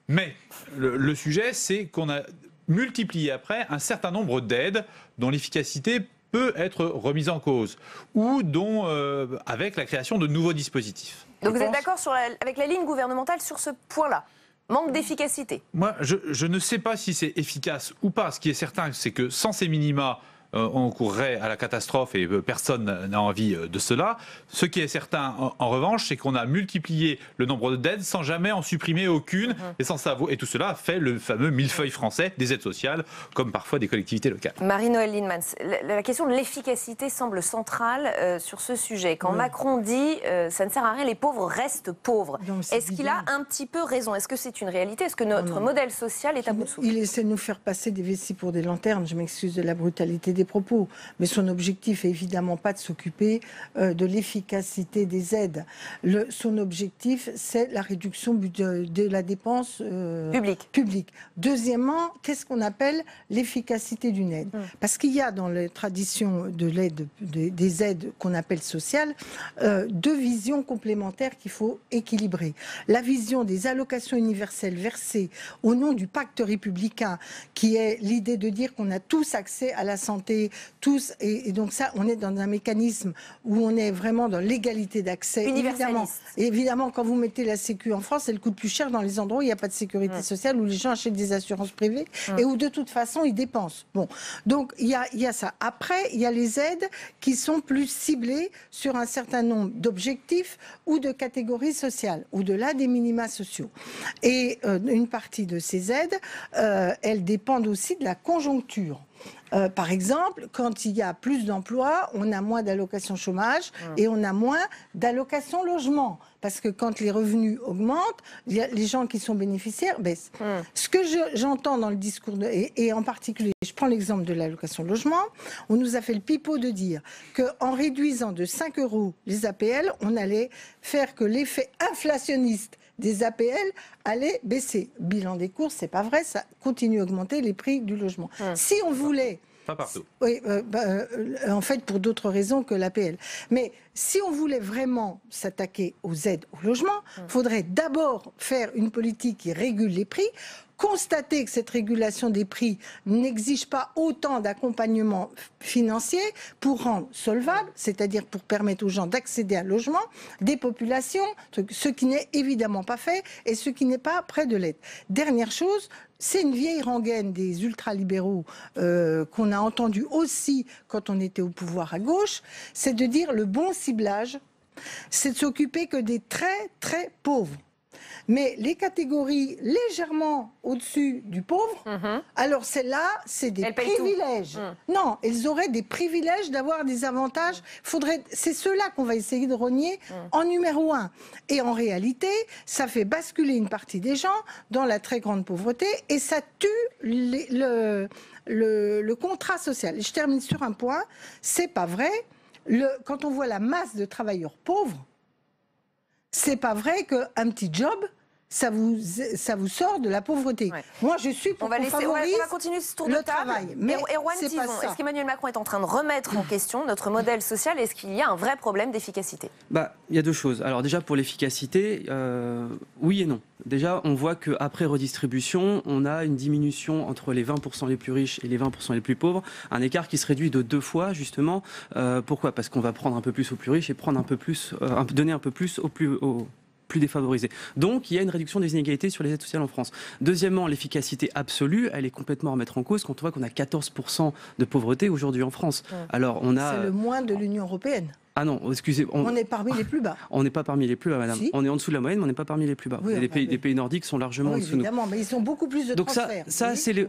Mais le sujet, c'est qu'on a multiplié après un certain nombre d'aides dont l'efficacité peut être remise en cause, ou dont, avec la création de nouveaux dispositifs. Donc vous êtes d'accord avec la ligne gouvernementale sur ce point-là ? Manque d'efficacité. Moi, je ne sais pas si c'est efficace ou pas. Ce qui est certain, c'est que sans ces minima, on courrait à la catastrophe et personne n'a envie de cela. Ce qui est certain, en revanche, c'est qu'on a multiplié le nombre d'aides sans jamais en supprimer aucune et sans savoir. Et tout cela fait le fameux millefeuille français des aides sociales, comme parfois des collectivités locales. Marie-Noëlle Lienemann, la question de l'efficacité semble centrale sur ce sujet. Quand Macron dit ça ne sert à rien, les pauvres restent pauvres, est-ce qu'il a un petit peu raison ? Est-ce que c'est une réalité ? Est-ce que notre modèle social est à bout de souffle ? Il essaie de nous faire passer des vessies pour des lanternes, je m'excuse de la brutalité des propos, mais son objectif est évidemment pas de s'occuper de l'efficacité des aides. Son objectif, c'est la réduction de la dépense publique. Deuxièmement, qu'est-ce qu'on appelle l'efficacité d'une aide ? Parce qu'il y a dans les traditions de l'aide, des aides qu'on appelle sociales, deux visions complémentaires qu'il faut équilibrer. La vision des allocations universelles versées au nom du pacte républicain, qui est l'idée de dire qu'on a tous accès à la santé, tous, et donc ça, on est dans un mécanisme où on est vraiment dans l'égalité d'accès. Évidemment, quand vous mettez la Sécu en France, elle coûte plus cher dans les endroits où il n'y a pas de sécurité sociale, où les gens achètent des assurances privées et où de toute façon ils dépensent. Bon, donc il y a ça. Après, il y a les aides qui sont plus ciblées sur un certain nombre d'objectifs ou de catégories sociales, au-delà des minima sociaux. Et une partie de ces aides, elles dépendent aussi de la conjoncture. Par exemple, quand il y a plus d'emplois, on a moins d'allocations chômage et on a moins d'allocations logement. Parce que quand les revenus augmentent, les gens qui sont bénéficiaires baissent. Ce que j'entends dans le discours, et en particulier, je prends l'exemple de l'allocation logement, on nous a fait le pipeau de dire qu'en réduisant de 5 € les APL, on allait faire que l'effet inflationniste des APL allait baisser. Bilan des courses, c'est pas vrai, ça continue à augmenter les prix du logement. Si on voulait... Pas partout. Oui, en fait, pour d'autres raisons que l'APL. Mais si on voulait vraiment s'attaquer aux aides au logement, il faudrait d'abord faire une politique qui régule les prix, constater que cette régulation des prix n'exige pas autant d'accompagnement financier pour rendre solvable, c'est-à-dire pour permettre aux gens d'accéder à un logement, des populations, ce qui n'est évidemment pas fait et ce qui n'est pas près de l'être. Dernière chose, c'est une vieille rengaine des ultralibéraux qu'on a entendu aussi quand on était au pouvoir à gauche, c'est de dire le bon ciblage, c'est de s'occuper que des très très pauvres. Mais les catégories légèrement au-dessus du pauvre, alors celles-là, c'est des privilèges. Non, elles auraient des privilèges d'avoir des avantages. C'est ceux-là qu'on va essayer de rogner en numéro 1. Et en réalité, ça fait basculer une partie des gens dans la très grande pauvreté et ça tue le contrat social. Et je termine sur un point, c'est pas vrai. Quand on voit la masse de travailleurs pauvres, c'est pas vrai qu'un petit job, ça vous sort de la pauvreté. Ouais. Moi, je suis pour on va continuer ce tour de table. Travail, mais Erwan Tison, est-ce qu'Emmanuel Macron est en train de remettre en question notre modèle social? Est-ce qu'il y a un vrai problème d'efficacité? Il y a deux choses. Alors déjà, pour l'efficacité, oui et non. Déjà, on voit qu'après redistribution, on a une diminution entre les 20% les plus riches et les 20% les plus pauvres, un écart qui se réduit de 2 fois, justement. Pourquoi? Parce qu'on va prendre un peu plus aux plus riches et prendre un peu plus, donner un peu plus aux plus défavorisés. Donc, il y a une réduction des inégalités sur les aides sociales en France. Deuxièmement, l'efficacité absolue, elle est complètement à mettre en cause quand on voit qu'on a 14% de pauvreté aujourd'hui en France. Alors, c'est le moins de l'Union européenne. Ah non, excusez. On est parmi les plus bas. On n'est pas parmi les plus bas, madame. Si. On est en dessous de la moyenne, mais on n'est pas parmi les plus bas. Oui, les pays nordiques sont largement en dessous de nous. Évidemment, mais ils ont beaucoup plus de transferts. Donc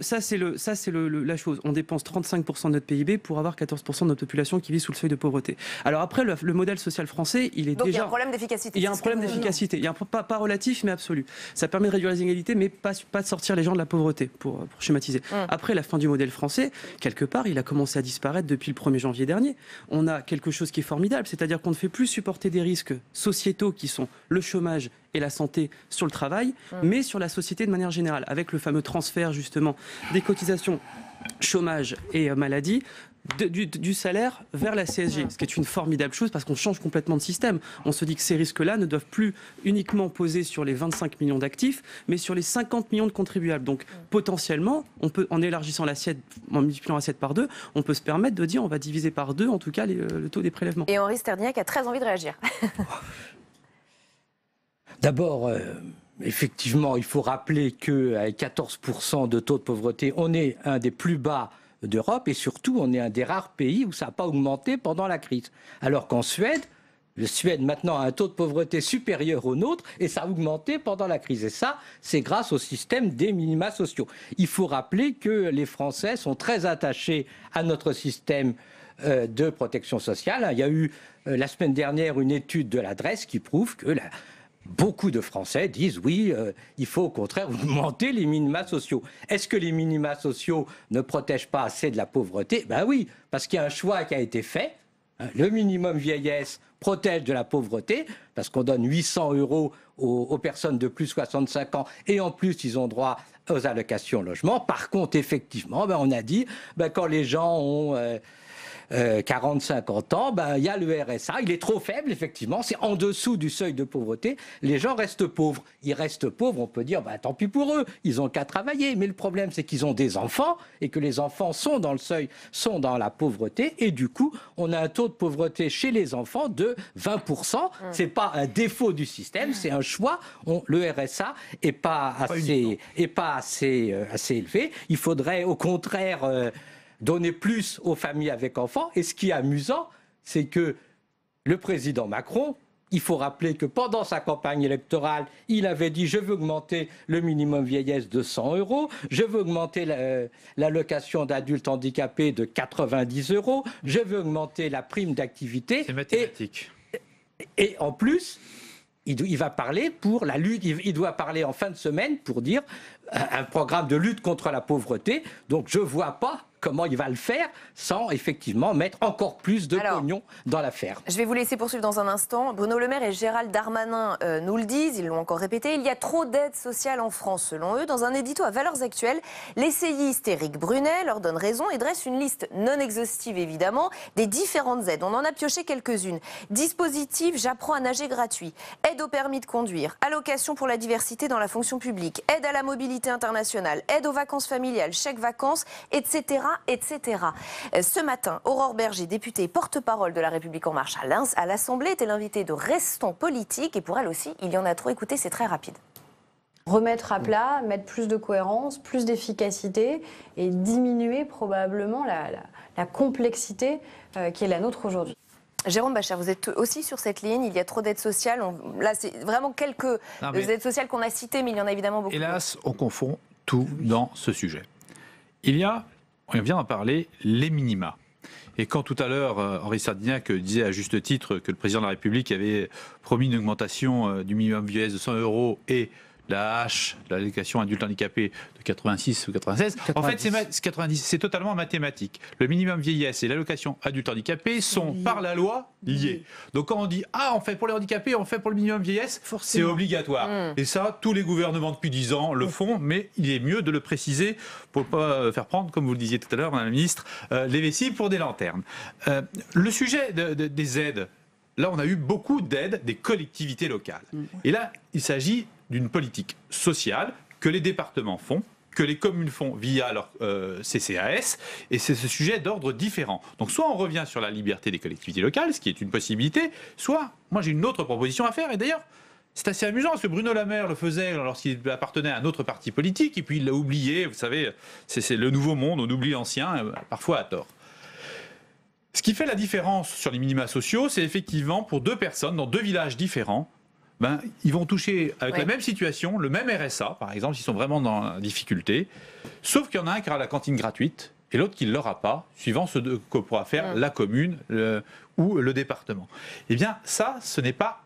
ça, c'est la chose. On dépense 35% de notre PIB pour avoir 14% de notre population qui vit sous le seuil de pauvreté. Alors après, le modèle social français, il est donc déjà... il y a un problème d'efficacité. Il y a un problème d'efficacité. Il y a pas relatif, mais absolu. Ça permet de réduire les inégalités, mais pas de sortir les gens de la pauvreté, pour schématiser. Après, la fin du modèle français, quelque part, il a commencé à disparaître depuis le 1er janvier dernier. On a quelque chose qui est formidable, c'est-à-dire qu'on ne fait plus supporter des risques sociétaux qui sont le chômage et la santé sur le travail, mais sur la société de manière générale, avec le fameux transfert justement des cotisations chômage et maladie du salaire vers la CSG, ce qui est une formidable chose parce qu'on change complètement de système. On se dit que ces risques-là ne doivent plus uniquement poser sur les 25 millions d'actifs, mais sur les 50 millions de contribuables. Donc potentiellement, on peut, en élargissant l'assiette, en multipliant l'assiette par 2, on peut se permettre de dire on va diviser par 2 en tout cas le taux des prélèvements. Et Henri Sterdyniak a très envie de réagir. D'abord, effectivement, il faut rappeler qu'avec 14% de taux de pauvreté, on est un des plus bas d'Europe et surtout, on est un des rares pays où ça n'a pas augmenté pendant la crise. Alors qu'en Suède, maintenant a un taux de pauvreté supérieur au nôtre et ça a augmenté pendant la crise. Et ça, c'est grâce au système des minima sociaux. Il faut rappeler que les Français sont très attachés à notre système de protection sociale. Il y a eu la semaine dernière une étude de l'adresse qui prouve que beaucoup de Français disent oui, il faut au contraire augmenter les minima sociaux. Est-ce que les minima sociaux ne protègent pas assez de la pauvreté? Ben oui, parce qu'il y a un choix qui a été fait. Le minimum vieillesse protège de la pauvreté, parce qu'on donne 800 € aux personnes de plus de 65 ans, et en plus, ils ont droit aux allocations logement. Par contre, effectivement, on a dit, quand les gens ont 40-50 ans, il y a le RSA, il est trop faible, effectivement, c'est en dessous du seuil de pauvreté, les gens restent pauvres. Ils restent pauvres, on peut dire, tant pis pour eux, ils n'ont qu'à travailler, mais le problème c'est qu'ils ont des enfants, et que les enfants sont dans le seuil, sont dans la pauvreté, et du coup, on a un taux de pauvreté chez les enfants de 20%, c'est pas un défaut du système, c'est un choix, le RSA est pas assez élevé, il faudrait au contraire... donner plus aux familles avec enfants. Et ce qui est amusant, c'est que le président Macron, il faut rappeler que pendant sa campagne électorale, il avait dit « je veux augmenter le minimum vieillesse de 100 €, je veux augmenter l'allocation d'adultes handicapés de 90 €, je veux augmenter la prime d'activité. » C'est mathématique. Et en plus... Il va parler pour la lutte, il doit parler en fin de semaine pour dire un programme de lutte contre la pauvreté. Donc je ne vois pas comment il va le faire sans effectivement mettre encore plus de pognon dans l'affaire. Je vais vous laisser poursuivre dans un instant. Bruno Le Maire et Gérald Darmanin nous le disent, ils l'ont encore répété, il y a trop d'aides sociales en France selon eux. Dans un édito à Valeurs Actuelles, l'essayiste Éric Brunet leur donne raison et dresse une liste non exhaustive évidemment des différentes aides. On en a pioché quelques-unes. Dispositif J'apprends à nager gratuit, aide au permis de conduire, allocation pour la diversité dans la fonction publique, aide à la mobilité internationale, aide aux vacances familiales, chèque vacances, etc. etc. Ce matin, Aurore Berger, députée porte-parole de La République En Marche à l'Assemblée, était l'invitée de Restons politiques. Et pour elle aussi, il y en a trop. Écoutez, c'est très rapide. Remettre à plat, mettre plus de cohérence, plus d'efficacité et diminuer probablement la complexité qui est la nôtre aujourd'hui. Jérôme Bachat, vous êtes aussi sur cette ligne, il y a trop d'aides sociales. Là, c'est vraiment quelques aides sociales qu'on a citées, mais il y en a évidemment beaucoup. Hélas, on confond tout dans ce sujet. On vient d'en parler, les minima. Et quand tout à l'heure, Henri Sterdyniak disait à juste titre que le président de la République avait promis une augmentation du minimum vieillesse de 100 € et la hache, l'allocation adulte handicapé de 86 ou 96. 90. En fait, c'est 90, c'est totalement mathématique. Le minimum vieillesse et l'allocation adulte handicapé sont par la loi liés. Donc quand on dit on fait pour les handicapés, on fait pour le minimum vieillesse, c'est obligatoire. Et ça, tous les gouvernements depuis 10 ans le font, mais il est mieux de le préciser pour ne pas faire prendre, comme vous le disiez tout à l'heure, Madame la Ministre, les vessies pour des lanternes. Le sujet des aides, là on a eu beaucoup d'aides des collectivités locales. Et là, il s'agit d'une politique sociale que les départements font, que les communes font via leur CCAS, et c'est ce sujet d'ordre différent. Donc soit on revient sur la liberté des collectivités locales, ce qui est une possibilité, soit, moi j'ai une autre proposition à faire, et d'ailleurs, c'est assez amusant, parce que Bruno Le Maire le faisait lorsqu'il appartenait à un autre parti politique, et puis il l'a oublié, vous savez, c'est le nouveau monde, on oublie l'ancien, parfois à tort. Ce qui fait la différence sur les minima sociaux, c'est effectivement pour deux personnes dans deux villages différents, ils vont toucher avec la même situation, le même RSA, par exemple, s'ils sont vraiment dans la difficulté, sauf qu'il y en a un qui aura la cantine gratuite et l'autre qui ne l'aura pas, suivant ce que pourra faire la commune ou le département. Eh bien, ça, ce n'est pas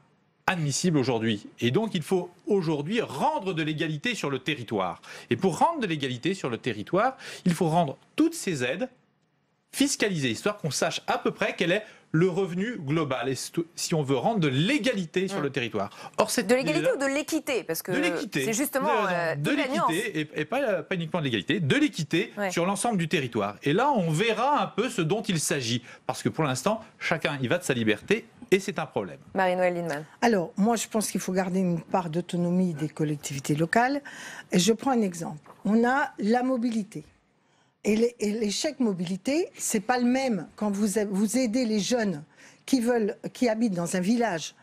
admissible aujourd'hui. Et donc, il faut aujourd'hui rendre de l'égalité sur le territoire. Et pour rendre de l'égalité sur le territoire, il faut rendre toutes ces aides fiscalisées, histoire qu'on sache à peu près quel est le revenu global, et si on veut rendre de l'égalité sur le territoire. Or, de l'égalité ou de l'équité, parce que c'est justement de l'équité, et pas uniquement de l'égalité, de l'équité sur l'ensemble du territoire. Et là, on verra un peu ce dont il s'agit, parce que pour l'instant, chacun y va de sa liberté, et c'est un problème. Marie-Noëlle Lienemann. Alors, moi, je pense qu'il faut garder une part d'autonomie des collectivités locales. Et je prends un exemple. On a la mobilité. Et les chèques mobilité, c'est pas le même quand vous aidez les jeunes qui habitent dans un village,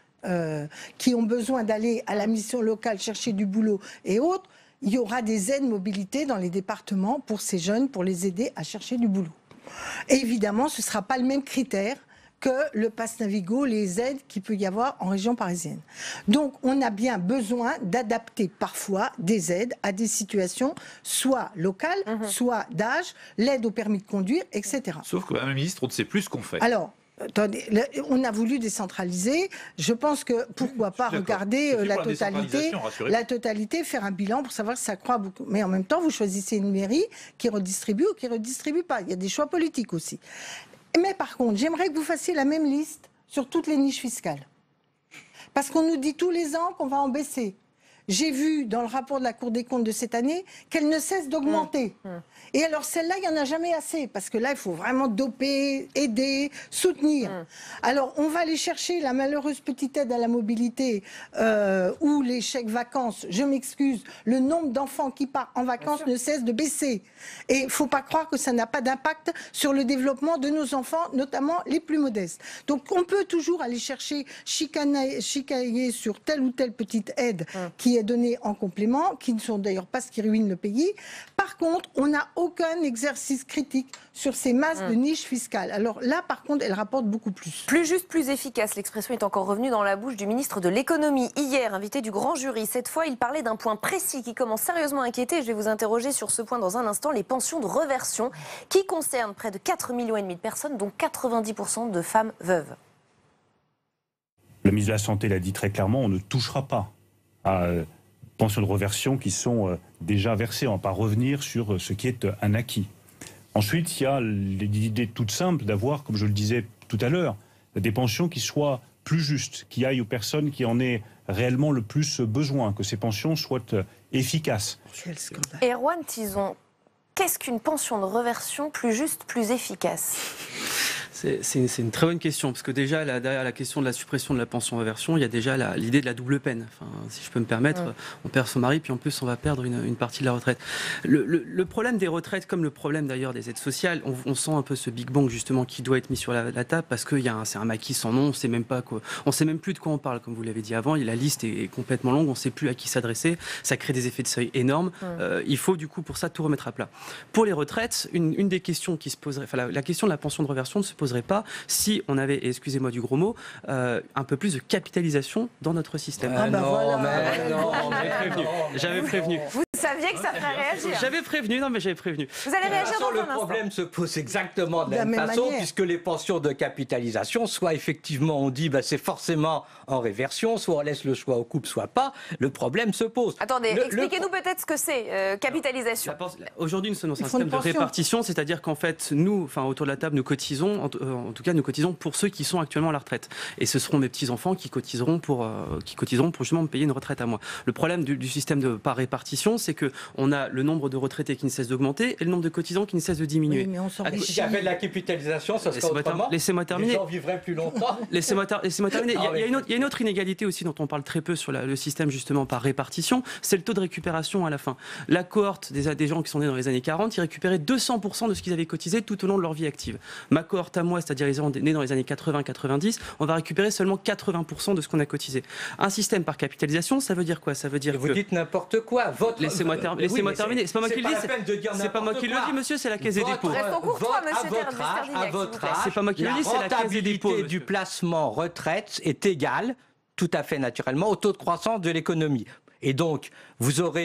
qui ont besoin d'aller à la mission locale chercher du boulot et autres. Il y aura des aides mobilité dans les départements pour ces jeunes, pour les aider à chercher du boulot. Et évidemment, ce ne sera pas le même critère que le Pass Navigo, les aides qu'il peut y avoir en région parisienne. Donc, on a bien besoin d'adapter parfois des aides à des situations soit locales, soit d'âge, l'aide au permis de conduire, etc. Sauf que, Madame la Ministre, on ne sait plus ce qu'on fait. Alors, attendez, on a voulu décentraliser. Je pense que pourquoi pas regarder la totalité, faire un bilan pour savoir si ça croît beaucoup. Mais en même temps, vous choisissez une mairie qui redistribue ou qui ne redistribue pas. Il y a des choix politiques aussi. Mais par contre, j'aimerais que vous fassiez la même liste sur toutes les niches fiscales. Parce qu'on nous dit tous les ans qu'on va en baisser. J'ai vu dans le rapport de la Cour des comptes de cette année qu'elle ne cesse d'augmenter. Et alors celle-là, il n'y en a jamais assez, parce que là, il faut vraiment doper, aider, soutenir. Alors, on va aller chercher la malheureuse petite aide à la mobilité ou les chèques vacances. Je m'excuse, le nombre d'enfants qui partent en vacances ne cesse de baisser. Et il ne faut pas croire que ça n'a pas d'impact sur le développement de nos enfants, notamment les plus modestes. Donc, on peut toujours aller chercher, chicailler sur telle ou telle petite aide qui est donnée en complément, qui ne sont d'ailleurs pas ce qui ruine le pays. Par contre, on n'a aucun exercice critique sur ces masses de niches fiscales. Alors là, par contre, elles rapportent beaucoup plus. Plus juste, plus efficace. L'expression est encore revenue dans la bouche du ministre de l'économie. Hier, invité du grand jury, cette fois, il parlait d'un point précis qui commence sérieusement à inquiéter. Je vais vous interroger sur ce point dans un instant, les pensions de reversion, qui concernent près de 4,5 millions de personnes, dont 90% de femmes veuves. Le ministre de la Santé l'a dit très clairement, on ne touchera pas à pensions de reversion qui sont déjà versées. On ne va pas revenir sur ce qui est un acquis. Ensuite, il y a l'idée toute simple d'avoir, comme je le disais tout à l'heure, des pensions qui soient plus justes, qui aillent aux personnes qui en aient réellement le plus besoin, que ces pensions soient efficaces. Erwan Tison, qu'est-ce qu'une pension de reversion plus juste, plus efficace ? C'est une très bonne question, parce que déjà, derrière la question de la suppression de la pension reversion, il y a déjà l'idée de la double peine. Enfin, si je peux me permettre, on perd son mari, puis en plus, on va perdre une partie de la retraite. Le problème des retraites, comme le problème d'ailleurs des aides sociales, on sent un peu ce Big Bang, justement, qui doit être mis sur la table, parce que c'est un maquis sans nom, on sait même plus de quoi on parle, comme vous l'avez dit avant, la liste est complètement longue, on ne sait plus à qui s'adresser, ça crée des effets de seuil énormes. Il faut, du coup, pour ça, tout remettre à plat. Pour les retraites, une des questions qui se poserait, la question de la pension de reversion ne se poserait pas si on avait, et excusez-moi du gros mot, un peu plus de capitalisation dans notre système. Voilà. J'avais prévenu. Vous saviez que ça ferait réagir. J'avais prévenu, non mais j'avais prévenu. Vous allez réagir dans un instant. Le problème se pose exactement de la même façon, puisque les pensions de capitalisation, soit effectivement on dit c'est forcément en réversion, soit on laisse le choix au couple, soit pas. Le problème se pose. Attendez, expliquez-nous peut-être ce que c'est, capitalisation. Aujourd'hui, nous sommes dans un système de répartition, c'est-à-dire qu'en fait, nous, autour de la table, nous cotisons, en tout cas, nous cotisons pour ceux qui sont actuellement à la retraite. Et ce seront mes petits-enfants qui cotiseront pour justement me payer une retraite à moi. Le problème du système par répartition, c'est qu'on a le nombre de retraités qui ne cesse d'augmenter et le nombre de cotisants qui ne cesse de diminuer. Oui, mais on s'il y avait de la capitalisation, ça serait autrement. Laissez-moi terminer. Les gens vivraient plus longtemps. Laissez-moi terminer. Il y a une autre inégalité aussi dont on parle très peu sur le système justement par répartition, c'est le taux de récupération à la fin. La cohorte des gens qui sont nés dans les années 40, ils récupéraient 200% de ce qu'ils avaient cotisé tout au long de leur vie active. Ma cohorte à moi, c'est-à-dire les gens nés dans les années 80-90, on va récupérer seulement 80% de ce qu'on a cotisé. Un système par capitalisation, ça veut dire quoi? Ça veut dire vous dites n'importe quoi. Laissez-moi terminer. C'est pas moi qui le dis. C'est pas moi qui le dis, monsieur, c'est la Caisse des dépôts. Restons courtois, monsieur à votre âge, c'est pas moi qui le dis, c'est la Caisse des dépôts. La rentabilité du placement retraite est égale, tout à fait naturellement, au taux de croissance de l'économie. Et donc, vous aurez